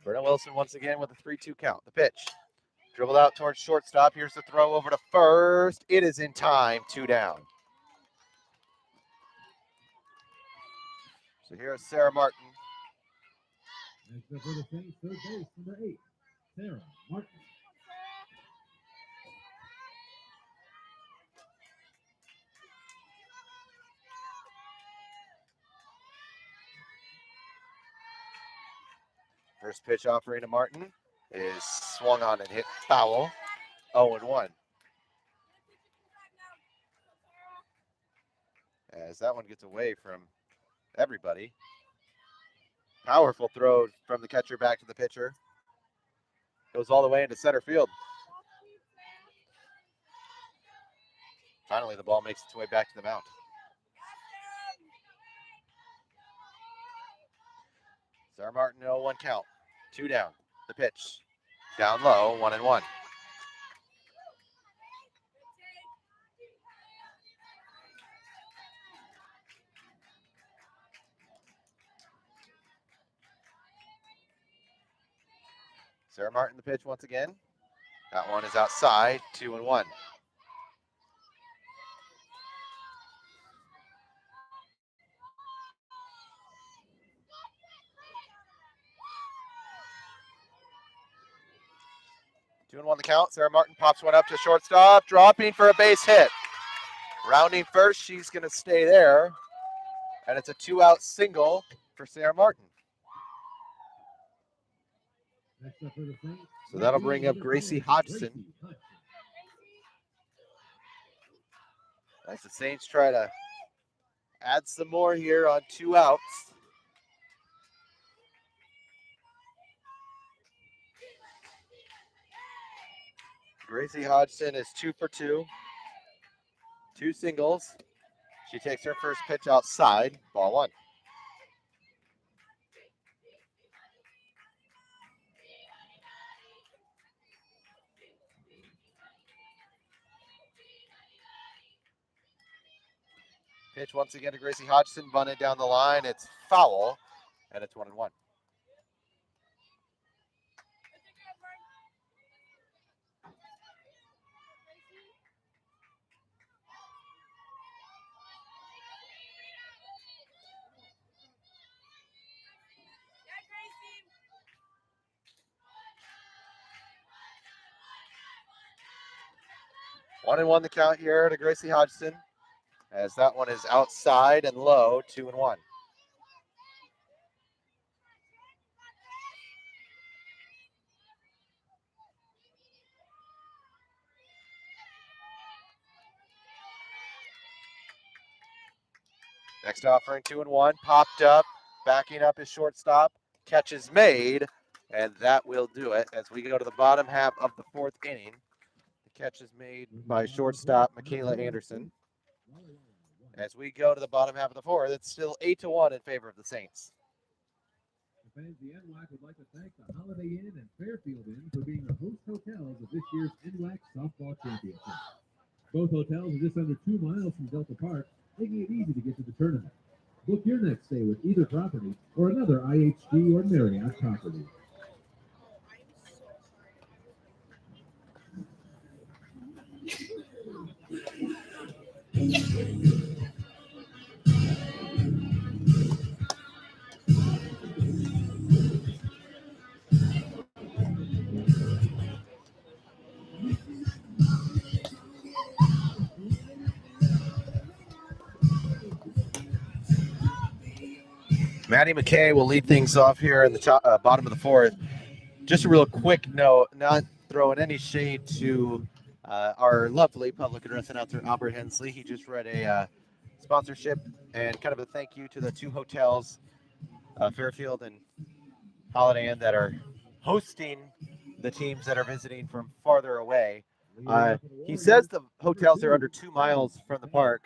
Brenna Wilson once again with a 3-2 count. The pitch. Dribbled out towards shortstop. Here's the throw over to first. It is in time, 2 down. So here's Sarah Martin. Next up for the Saints, third base, number 8, Sarah Martin. First pitch offering to Martin is swung on and hit foul. 0-1. As that one gets away from everybody. Powerful throw from the catcher back to the pitcher. Goes all the way into center field. Finally, the ball makes its way back to the mound. Sarah Martin, 0-1 count. 2 down. The pitch. Down low, 1-1. Sarah Martin, the pitch once again. That one is outside, 2-1. Two and one the count. Sarah Martin pops one up to shortstop, dropping for a base hit. Rounding first, she's going to stay there. And it's a 2-out single for Sarah Martin. So that'll bring up Gracie Hodgson. As the Saints try to add some more here on 2 outs. Gracie Hodgson is 2 for 2. 2 singles. She takes her first pitch outside, ball 1. Pitch once again to Gracie Hodgson, bunted down the line. It's foul, and it's 1-1. One and one the count here to Gracie Hodgson, as that one is outside and low, 2-1. Next offering, 2-1, popped up, backing up his shortstop, catch is made, and that will do it as we go to the bottom half of the 4th inning. The catch is made by shortstop Michaela Anderson. As we go to the bottom half of the 4th, it's still 8-1 in favor of the Saints. The fans of the NWAC would like to thank the Holiday Inn and Fairfield Inn for being the host hotels of this year's NWAC Softball Championship. Both hotels are just under 2 miles from Delta Park, making it easy to get to the tournament. Book your next stay with either property or another IHG or Marriott property. Maddie McKay will lead things off here in the bottom of the 4th. Just a real quick note, not throwing any shade to our lovely public address announcer, Albert Hensley. He just read a sponsorship and kind of a thank you to the 2 hotels, Fairfield and Holiday Inn, that are hosting the teams that are visiting from farther away. He says the hotels are under 2 miles from the park.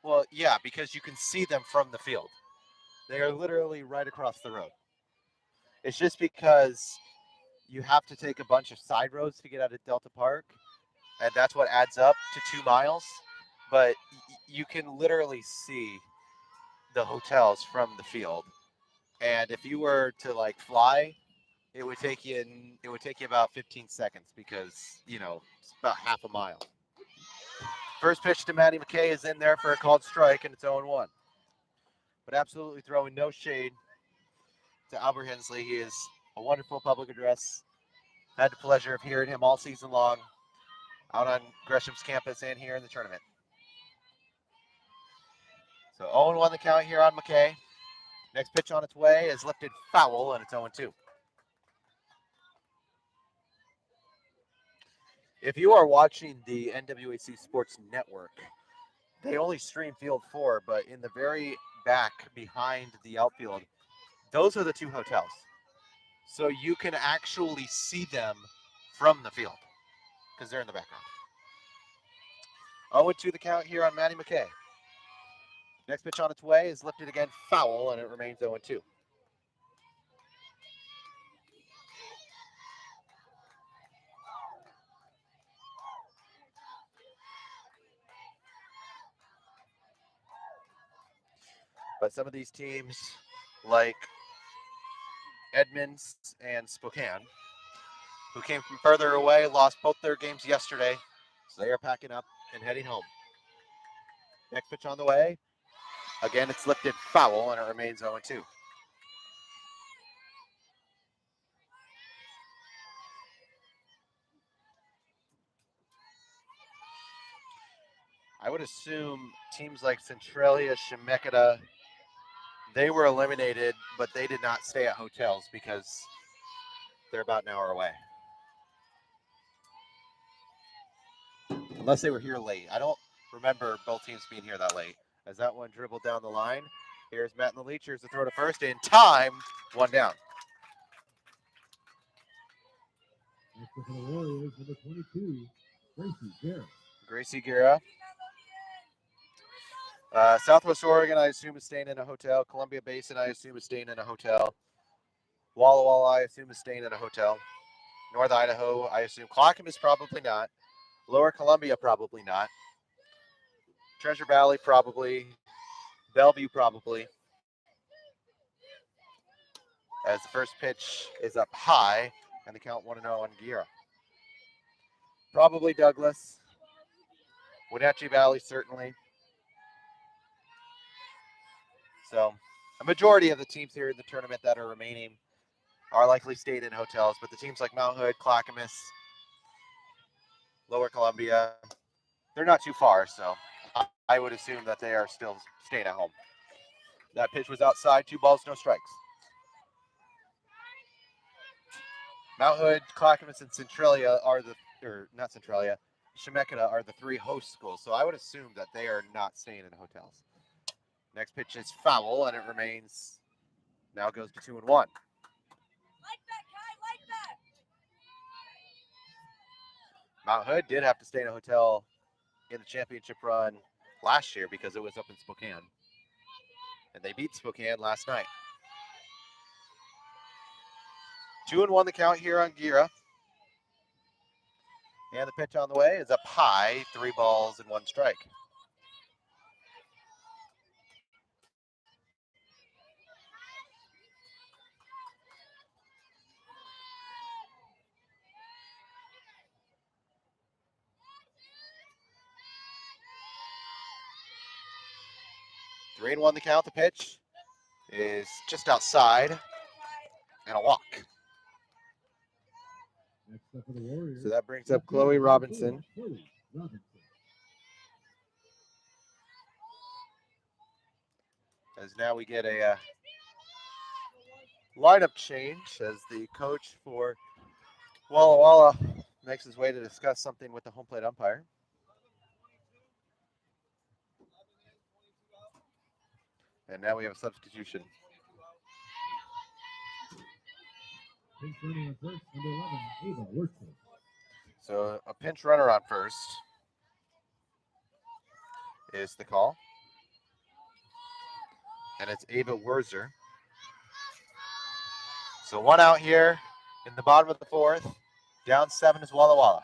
Well, yeah, because you can see them from the field. They are literally right across the road. It's just because you have to take a bunch of side roads to get out of Delta Park, and that's what adds up to 2 miles. But you can literally see the hotels from the field. And if you were to like fly, it would take you about 15 seconds because, it's about half a mile. First pitch to Maddie McKay is in there for a called strike, and it's 0-1. But absolutely throwing no shade to Albert Hensley. He is a wonderful public address. Had the pleasure of hearing him all season long out on Gresham's campus and here in the tournament. So 0-1 the count here on McKay. Next pitch on its way is lifted foul, and it's 0-2. If you are watching the NWAC Sports Network, they only stream Field 4, but in the very back behind the outfield, those are the 2 hotels. So you can actually see them from the field because they're in the background. 0-2 the count here on Maddie McKay. Next pitch on its way is lifted again foul, and it remains 0-2. But some of these teams, like Edmonds and Spokane, who came from further away, lost both their games yesterday, so they are packing up and heading home. Next pitch on the way. Again, it's lifted foul, and it remains 0-2. I would assume teams like Centralia, Chemeketa, they were eliminated, but they did not stay at hotels because they're about an hour away. Unless they were here late. I don't remember both teams being here that late. As that one dribbled down the line, here's Matt and the Leechers to throw to first in time. One down. Next for the Warriors, number 22, Gracie Guerra. Gracie Guerra. Southwest Oregon, I assume, is staying in a hotel. Columbia Basin, I assume, is staying in a hotel. Walla Walla, I assume, is staying in a hotel. North Idaho, I assume. Clackamas, probably not. Lower Columbia, probably not. Treasure Valley, probably. Bellevue, probably. As the first pitch is up high, and the count 1-0 on Guerra. Probably Douglas. Wenatchee Valley, certainly. So a majority of the teams here in the tournament that are remaining are likely stayed in hotels, but the teams like Mount Hood, Clackamas, Lower Columbia, they're not too far, so I would assume that they are still staying at home. That pitch was outside, 2 balls, no strikes. Mount Hood, Clackamas, and Centralia are not Centralia, Chemeketa are the 3 host schools, so I would assume that they are not staying in hotels. Next pitch is foul, and it remains, now goes to 2-1. Like that, Kai, like that. Mount Hood did have to stay in a hotel in the championship run last year because it was up in Spokane. And they beat Spokane last night. 2-1 the count here on Guerra. And the pitch on the way is up high, 3 balls and 1 strike. Three and 1 the count. The pitch is just outside and a walk. Next up for the Warriors. So that brings up Chloe Robinson. Chloe Robinson. As now we get a lineup change as the coach for Walla Walla makes his way to discuss something with the home plate umpire. And now we have a substitution. Pinch running on first, number 11, Ava Wurzel. So a pinch runner on first is the call. And it's Ava Wurzer. So 1 out here in the bottom of the 4th. Down 7 is Walla Walla.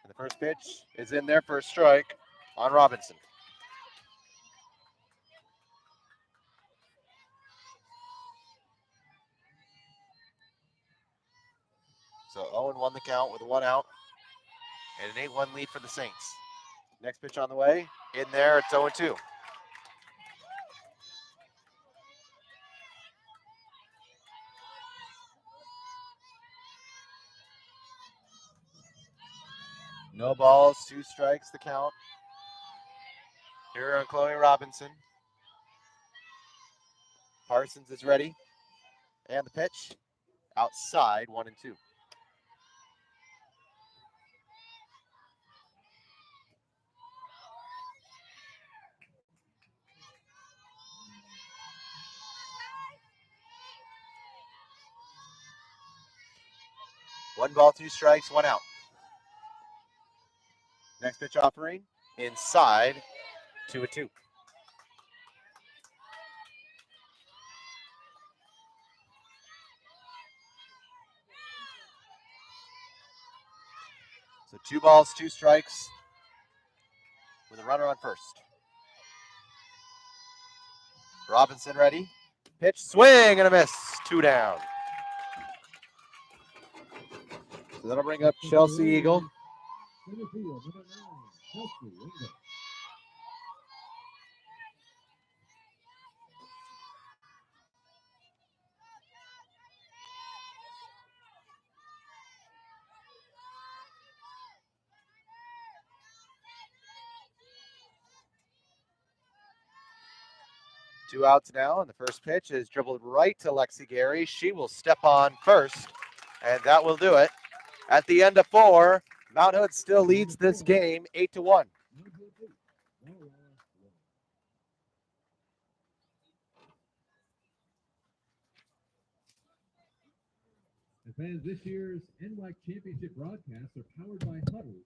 And the first pitch is in there for a strike on Robinson. So 0-1 the count with 1 out. And an 8-1 lead for the Saints. Next pitch on the way. In there, it's 0-2. No balls, 2 strikes, the count. Here on Chloe Robinson. Parsons is ready. And the pitch outside, 1-2. One ball, 2 strikes, 1 out. Next pitch offering inside, 2-2. So 2 balls, 2 strikes with a runner on first. Robinson ready. Pitch, swing, and a miss. 2 down. So that'll bring up Chelsea Eagle. Center field, number 9, Chelsea Eagle. Two outs now, and the first pitch is dribbled right to Lexi Gary. She will step on first, and that will do it. At the end of 4, Mount Hood still leads this game 8-1. And fans, this year's NWAC Championship broadcasts are powered by Huddle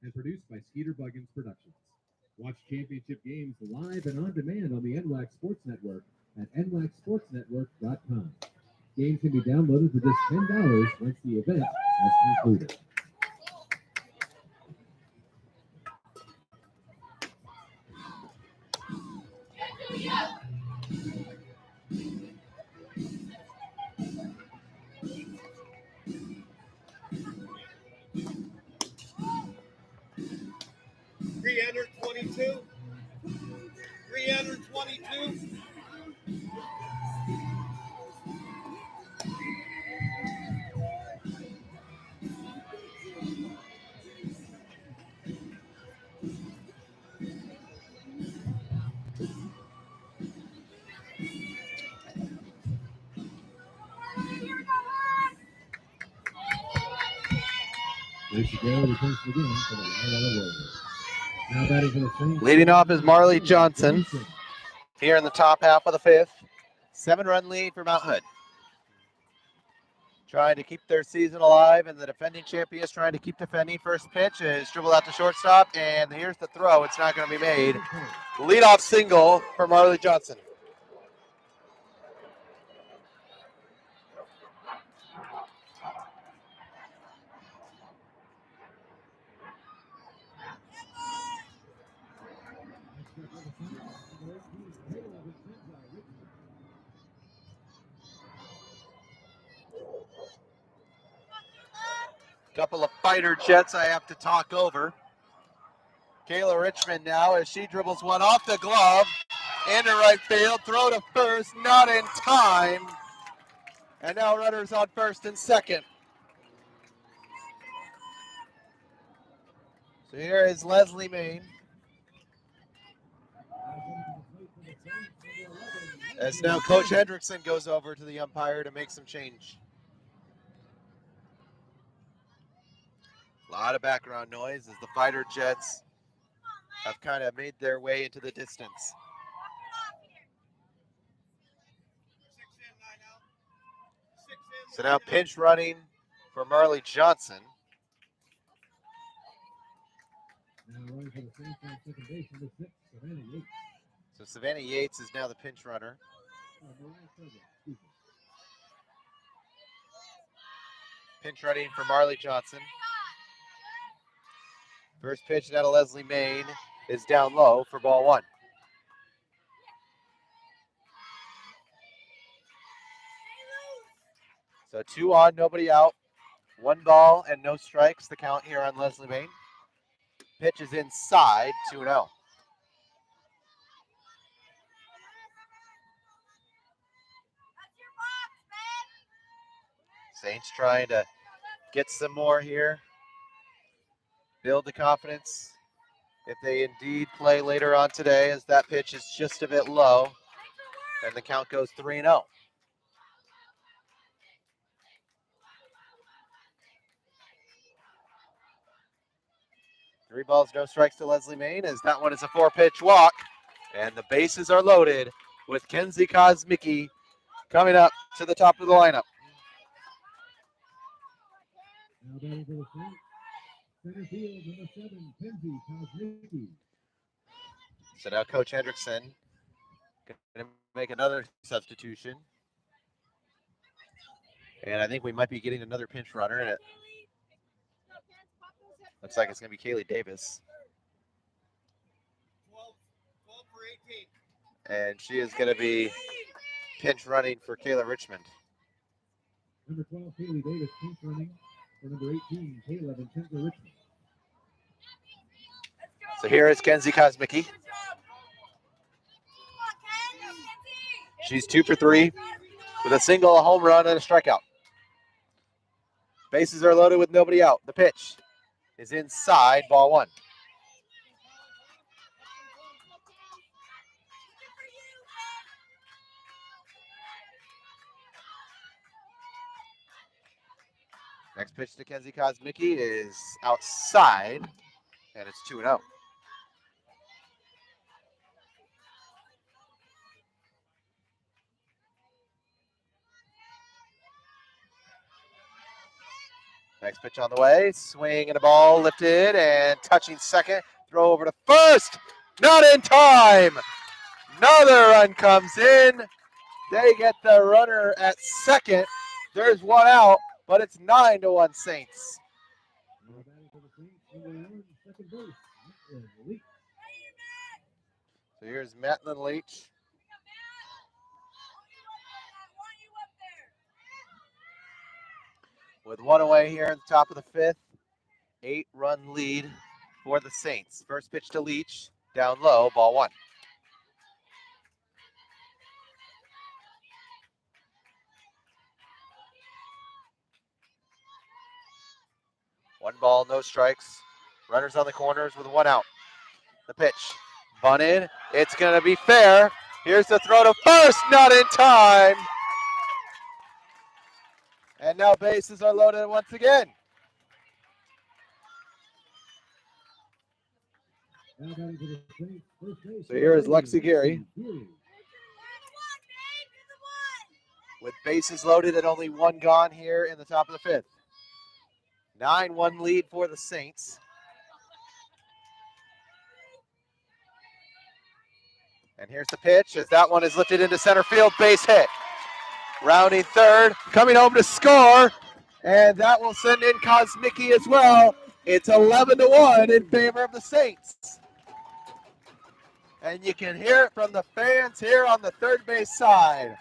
and produced by Skeeter Buggins Productions. Watch championship games live and on demand on the NWAC Sports Network at nwacsportsnetwork.com. Games can be downloaded for just $10 once the event has concluded. $322. There she goes, returns to the game for the Walla Warriors. Now batting for the Saints. Leading off is Marley Johnson here in the top half of the 5th. 7-run lead for Mount Hood. Trying to keep their season alive, and the defending champions trying to keep defending. First pitch is dribbled out to shortstop, and here's the throw. It's not going to be made. Leadoff single for Marley Johnson. Couple of fighter jets I have to talk over. Kayla Richmond now as she dribbles one off the glove into right field. Throw to first, not in time. And now runners on first and second. So here is Leslie Main. As now Coach Hendrickson goes over to the umpire to make some change. A lot of background noise as the fighter jets have kind of made their way into the distance. So now pinch running for Marley Johnson. Now running for the Saints on second base, number 6, Savannah Yates. So Savannah Yates is now the pinch runner. Pinch running for Marley Johnson. First pitch out of Leslie Main is down low for ball 1. So 2 on, nobody out. 1 ball and no strikes, the count here on Leslie Main. Pitch is inside, 2-0. Saints trying to get some more here. Build the confidence if they indeed play later on today, as that pitch is just a bit low. And the count goes 3-0. Three balls, no strikes to Leslie Main, as that one is a 4-pitch walk. And the bases are loaded with Kenzie Kosmicki coming up to the top of the lineup. Now batting for the Saints, center field, number 7, Kenzie Kosmicki. So now Coach Hendrickson going to make another substitution. And I think we might be getting another pinch runner. And it looks like it's going to be Kaylee Davis. 12 for 18. And she is going to be pinch running for Kayla Richmond. Number 12, Kaylee Davis, pinch running for number 18, Kayla Vincenza Richmond. So here is Kenzie Kosmicki. She's 2 for 3 with a single, a home run, and a strikeout. Bases are loaded with nobody out. The pitch is inside, ball 1. Next pitch to Kenzie Kosmicki is outside, and it's 2-0. Next pitch on the way, swing and a ball lifted and touching second, throw over to first, not in time. Another run comes in. They get the runner at second. There's one out, but it's 9-1 Saints. Now batting for the Saints, number 1, second base, Matlin Leach. So here's Matlin Leach. With one away here at the top of the 5th, 8-run lead for the Saints. First pitch to Leach, down low, ball 1. One ball, no strikes. Runners on the corners with one out. The pitch, bunted. It's going to be fair. Here's the throw to first, not in time. And now bases are loaded once again. Now batting for the Saints, first base. So here is Lexi Gary. Gary. With bases loaded and only one gone here in the top of the 5th. 9-1 lead for the Saints. And here's the pitch as that one is lifted into center field, base hit. Rounding third, coming home to score, and that will send in Kosmicki as well. It's 11-1 in favor of the Saints. And you can hear it from the fans here on the third base side.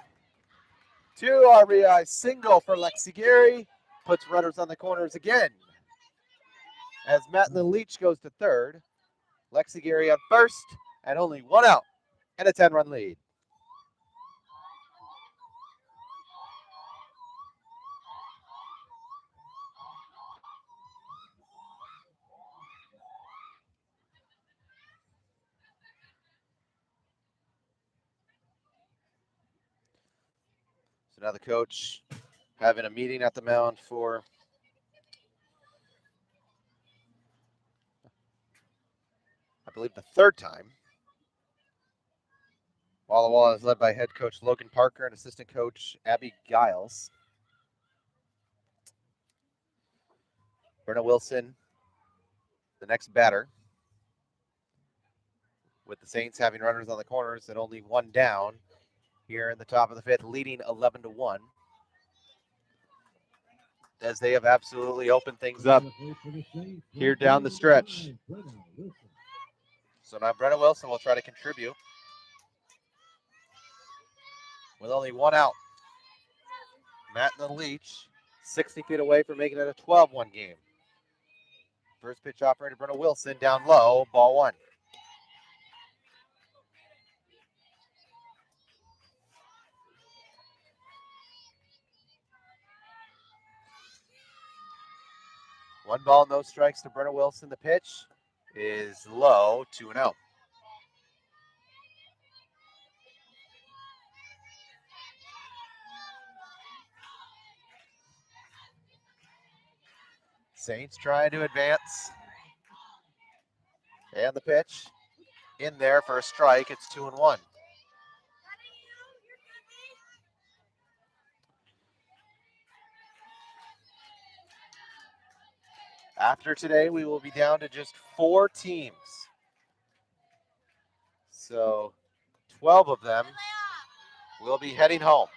2 RBI single for Lexi Gary, puts runners on the corners again. As Matlin Leach goes to third, Lexi Gary on first, and only one out, and a 10-run lead. So now the coach having a meeting at the mound for I believe the 3rd time. Walla is led by head coach Logan Parker and assistant coach Abby Giles. Brenna Wilson, the next batter. With the Saints having runners on the corners and only one down here in the top of the 5th, leading 11-1. As they have absolutely opened things up here down the stretch. So now Brenna Wilson will try to contribute with only one out. Matlin Leach, 60 feet away from making it a 12-1 game. First pitch operator Brenna Wilson down low, ball 1. One ball, no strikes to Brenna Wilson. The pitch is low, 2-0. Saints trying to advance. And the pitch in there for a strike. It's 2-1. After today, we will be down to just 4 teams. So 12 of them will be heading home.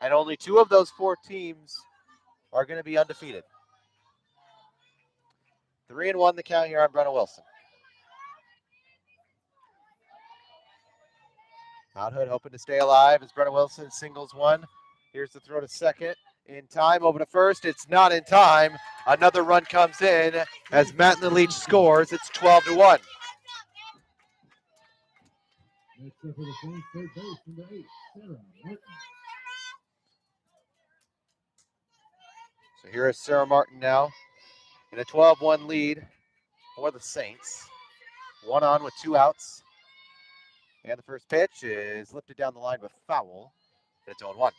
And only 2 of those 4 teams are going to be undefeated. 3-1 the count here on Brenna Wilson. Outhood hoping to stay alive as Brenna Wilson singles one. Here's the throw to second. In time, over to first. It's not in time. Another run comes in as Matt and the Leach scores. It's 12-1. Next up for the Saints, third base, number 8, Sarah Martin. So here is Sarah Martin now in a 12-1 lead for the Saints. One on with 2 outs. And the first pitch is lifted down the line with foul. It's 0-1.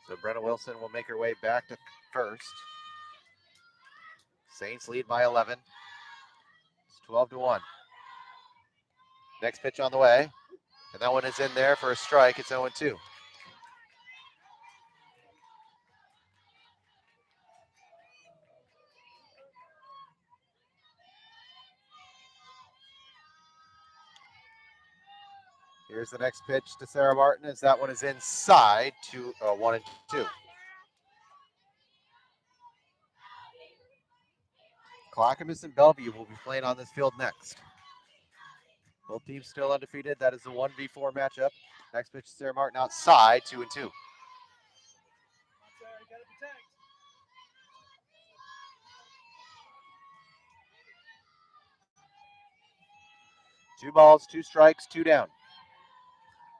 So Brenna Wilson will make her way back to first. Saints lead by 11. It's 12-1. Next pitch on the way. And that one is in there for a strike. It's 0-2. Here's the next pitch to Sarah Martin as that one is inside to 1-2. Clackamas and Bellevue will be playing on this field next. Both teams still undefeated. That is the 1v4 matchup. Next pitch to Sarah Martin outside, 2-2. 2 balls, 2 strikes, 2 down.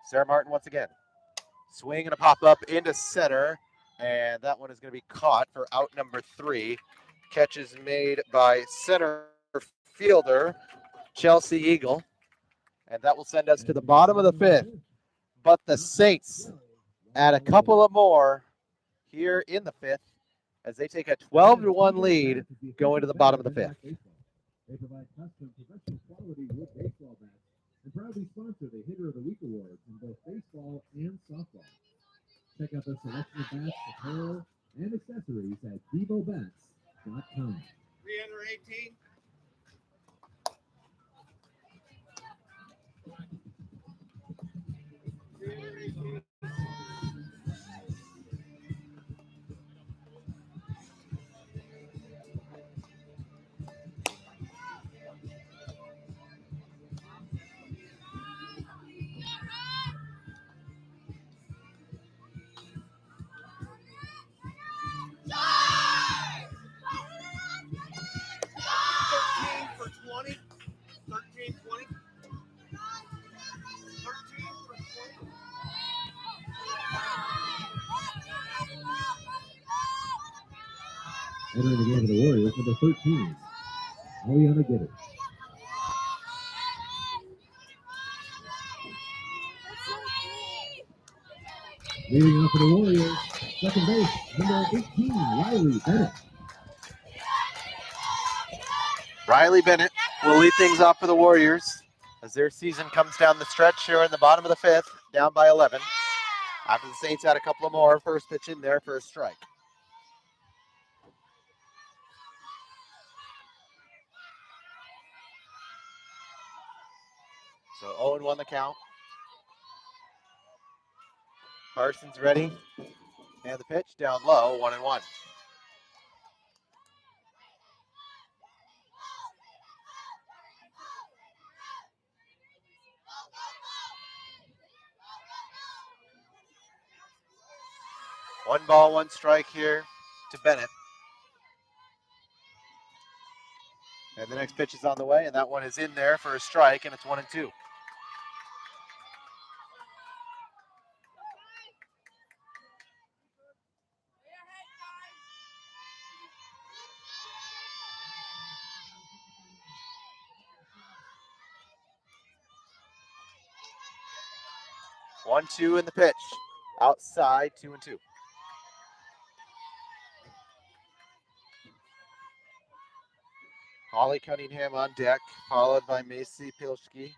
Sarah Martin once again. Swing and a pop up into center. And that one is going to be caught for out number 3. Catch is made by center fielder Chelsea Eagle. And that will send us to the bottom of the 5th. But the Saints add a couple of more here in the 5th as they take a 12-1 lead going to the bottom of the 5th. They provide custom professional quality wood baseball bats and proudly sponsor the Hitter of the Week awards in both baseball and softball. Check out the selection of bats, apparel, and accessories at devobats.com. Re-enter 18. Re-enter 18. For 20. 13, 20. 13 for 20. Entering the game of the Warriors, number 13, Aliana Gibbons. Leading off for the Warriors, second base, number 18, Riley Bennett. Riley Bennett will lead things off for the Warriors as their season comes down the stretch here in the bottom of the 5th, down by 11. After the Saints had a couple of more, first pitch in there for a strike. So 0-1 the count. Parsons ready. And the pitch down low, 1-1. One ball, 1 strike here to Bennett. And the next pitch is on the way, and that one is in there for a strike, and it's 1-2. One, 2 in the pitch. Outside, 2-2. Holly Cunningham on deck, followed by Macy Pilschke.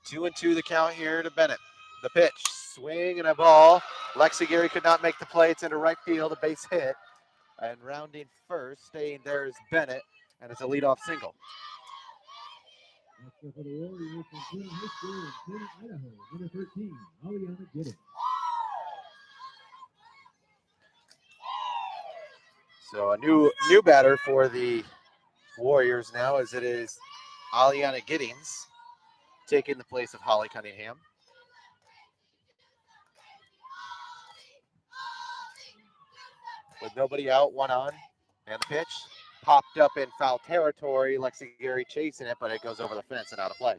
Two and 2 the count here to Bennett. The pitch, swing and a ball. Lexi Gary could not make the play. It's into right field, a base hit. And rounding first, staying there is Bennett, and it's a leadoff single. Next up for the Warriors from Clinton High School in Clinton, Idaho, number 13, Aliana Gibbons. So a new batter for the Warriors now, as it is Aliana Giddings taking the place of Holly Cunningham. With nobody out, one on, and the pitch popped up in foul territory. Lexi Gary chasing it, but it goes over the fence and out of play.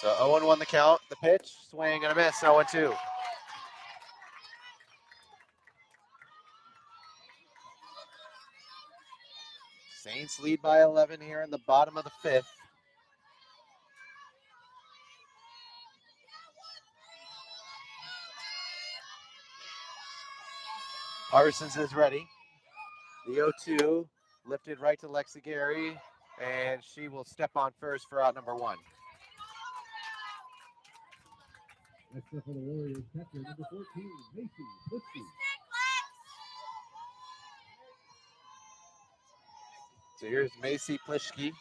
So 0-1 the count, the pitch, swing and a miss, 0-2. Saints lead by 11 here in the bottom of the fifth. Parsons is ready. The 0-2 lifted right to Lexi Gary, and she will step on first for out number 1. Next up for the Warriors, catcher number 14, Macy Lipsky. So here's Macy Plishke.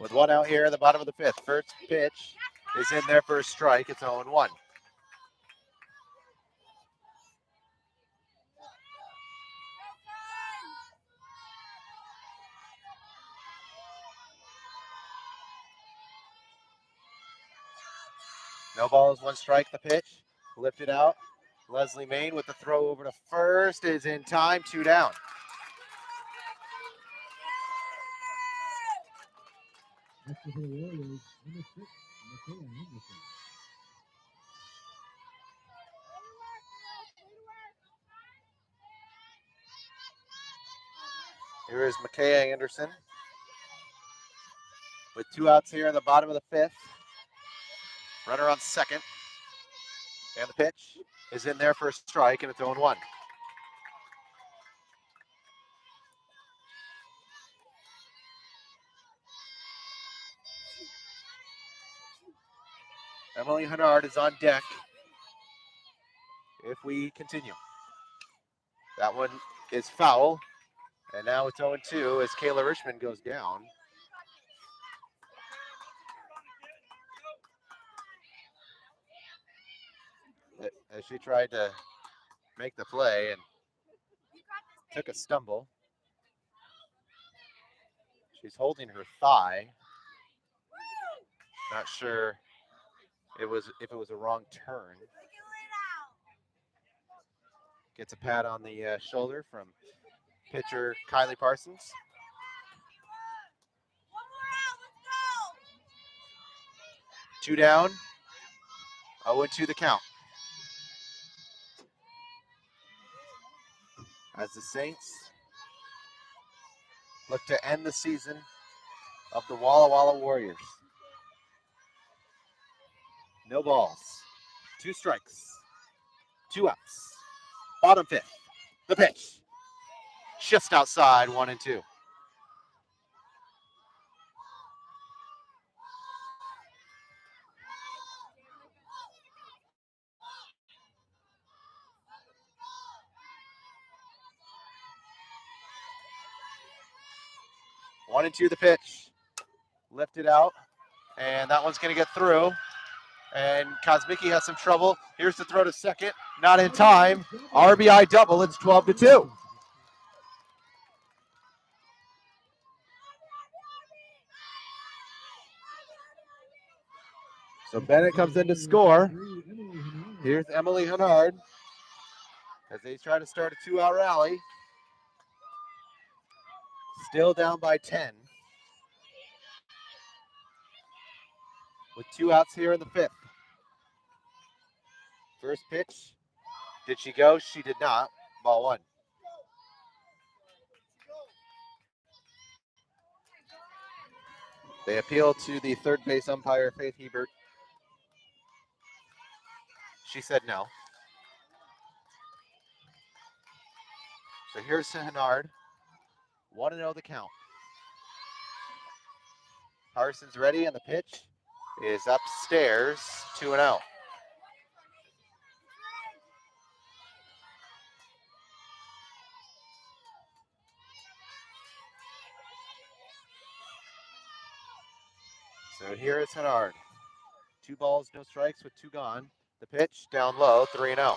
With one out here in the bottom of the fifth. First pitch is in there for a strike. It's 0-1. No balls, one strike. The pitch lifted out. Leslie Main with the throw over to first is in time. 2 down. Next up for the Warriors, number 6, Michaela Henderson. Here is Micaiah Anderson with 2 outs here in the bottom of the fifth. Runner on second. And the pitch is in there for a strike, and it's 0-1. Emily Hennard is on deck if we continue. That one is foul, and now it's 0-2 as Kayla Richmond goes down. As she tried to make the play and took a stumble. She's holding her thigh. Not sure if it was a wrong turn. Gets a pat on the shoulder from pitcher Kylie Parsons. 2 down. 0-2 the count. As the Saints look to end the season of the Walla Walla Warriors. No balls. 2 strikes. 2 outs. Bottom fifth. The pitch. Just outside, 1-2. One and two the pitch. Lifted out. And that one's going to get through. And Kosmicki has some trouble. Here's the throw to second. Not in time. RBI double. It's 12-2. So Bennett comes in to score. Here's Emily Hennard as they try to start a 2-out rally. Still down by 10. With 2 outs here in the fifth. First pitch. Did she go? She did not. Ball 1. They appeal to the third base umpire, Faith Hebert. She said no. So here's to Hennard. 1-0 the count. Parsons ready, and the pitch is upstairs, 2-0. So here is Hennard. 2 balls, no strikes with 2 gone. The pitch down low, 3-0.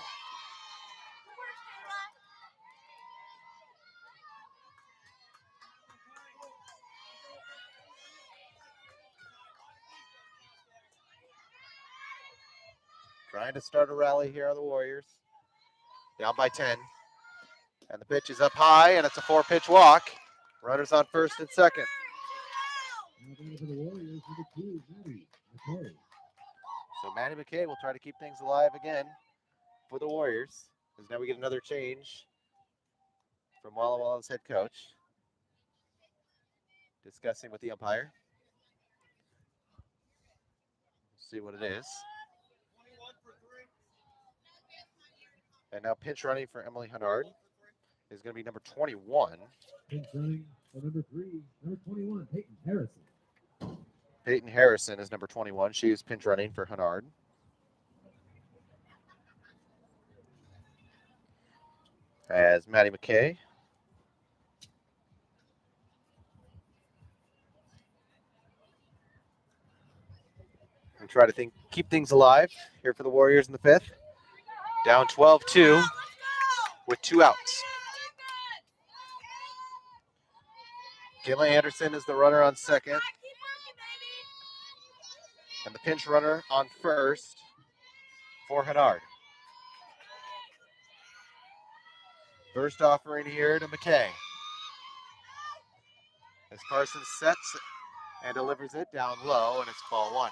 Trying to start a rally here on the Warriors. Down by 10. And the pitch is up high, and it's a 4-pitch walk. Runners on first and second. Now going for the Warriors, number 2, Maddie McKay. So Maddie McKay will try to keep things alive again for the Warriors. Because now we get another change from Walla Walla's head coach. Discussing with the umpire. See what it is. And now pinch running for Emily Hennard is going to be number 21. Pinch running for number 3, number 21, Peyton Harrison. Peyton Harrison is number 21. She is pinch running for Hennard. As Maddie McKay. And try to keep things alive here for the Warriors in the 5th. Down 12-2 with 2 outs. Kayla Anderson is the runner on second. And the pinch runner on first for Hennard. First offering here to McKay. As Carson sets and delivers it down low, and it's ball 1.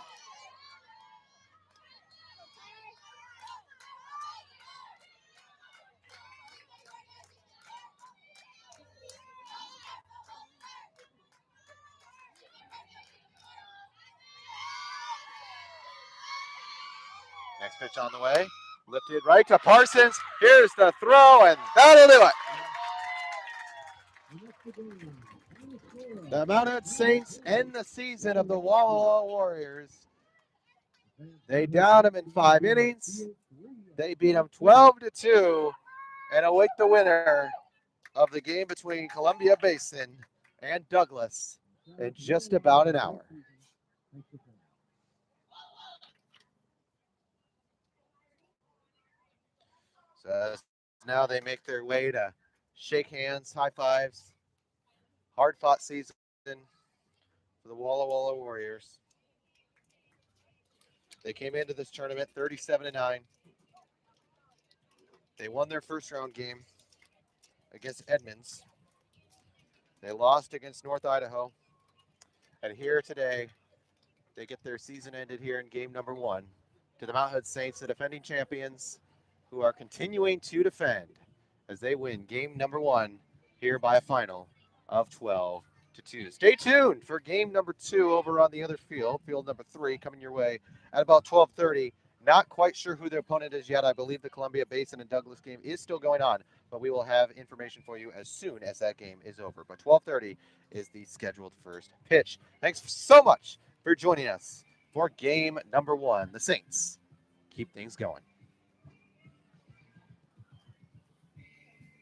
Next pitch on the way. Lifted right to Parsons. Here's the throw, and that'll do it. The Mount Hood Saints end the season of the Walla Warriors. They downed them in 5 innings. They beat them 12-2 and await the winner of the game between Columbia Basin and Douglas in just about an hour. So now they make their way to shake hands, high fives. Hard-fought season for the Walla Walla Warriors. They came into this tournament 37-9. They won their first round game against Edmonds. They lost against North Idaho. And here today, they get their season ended here in game number 1 to the Mount Hood Saints, the defending champions, who are continuing to defend as they win game number 1 here by a final of 12-2. Stay tuned for game number 2 over on the other field number 3, coming your way at about 12:30. Not quite sure who their opponent is yet. I believe the Columbia Basin and Douglas game is still going on, but we will have information for you as soon as that game is over. But 12:30 is the scheduled first pitch. Thanks so much for joining us for game number 1. The Saints keep things going.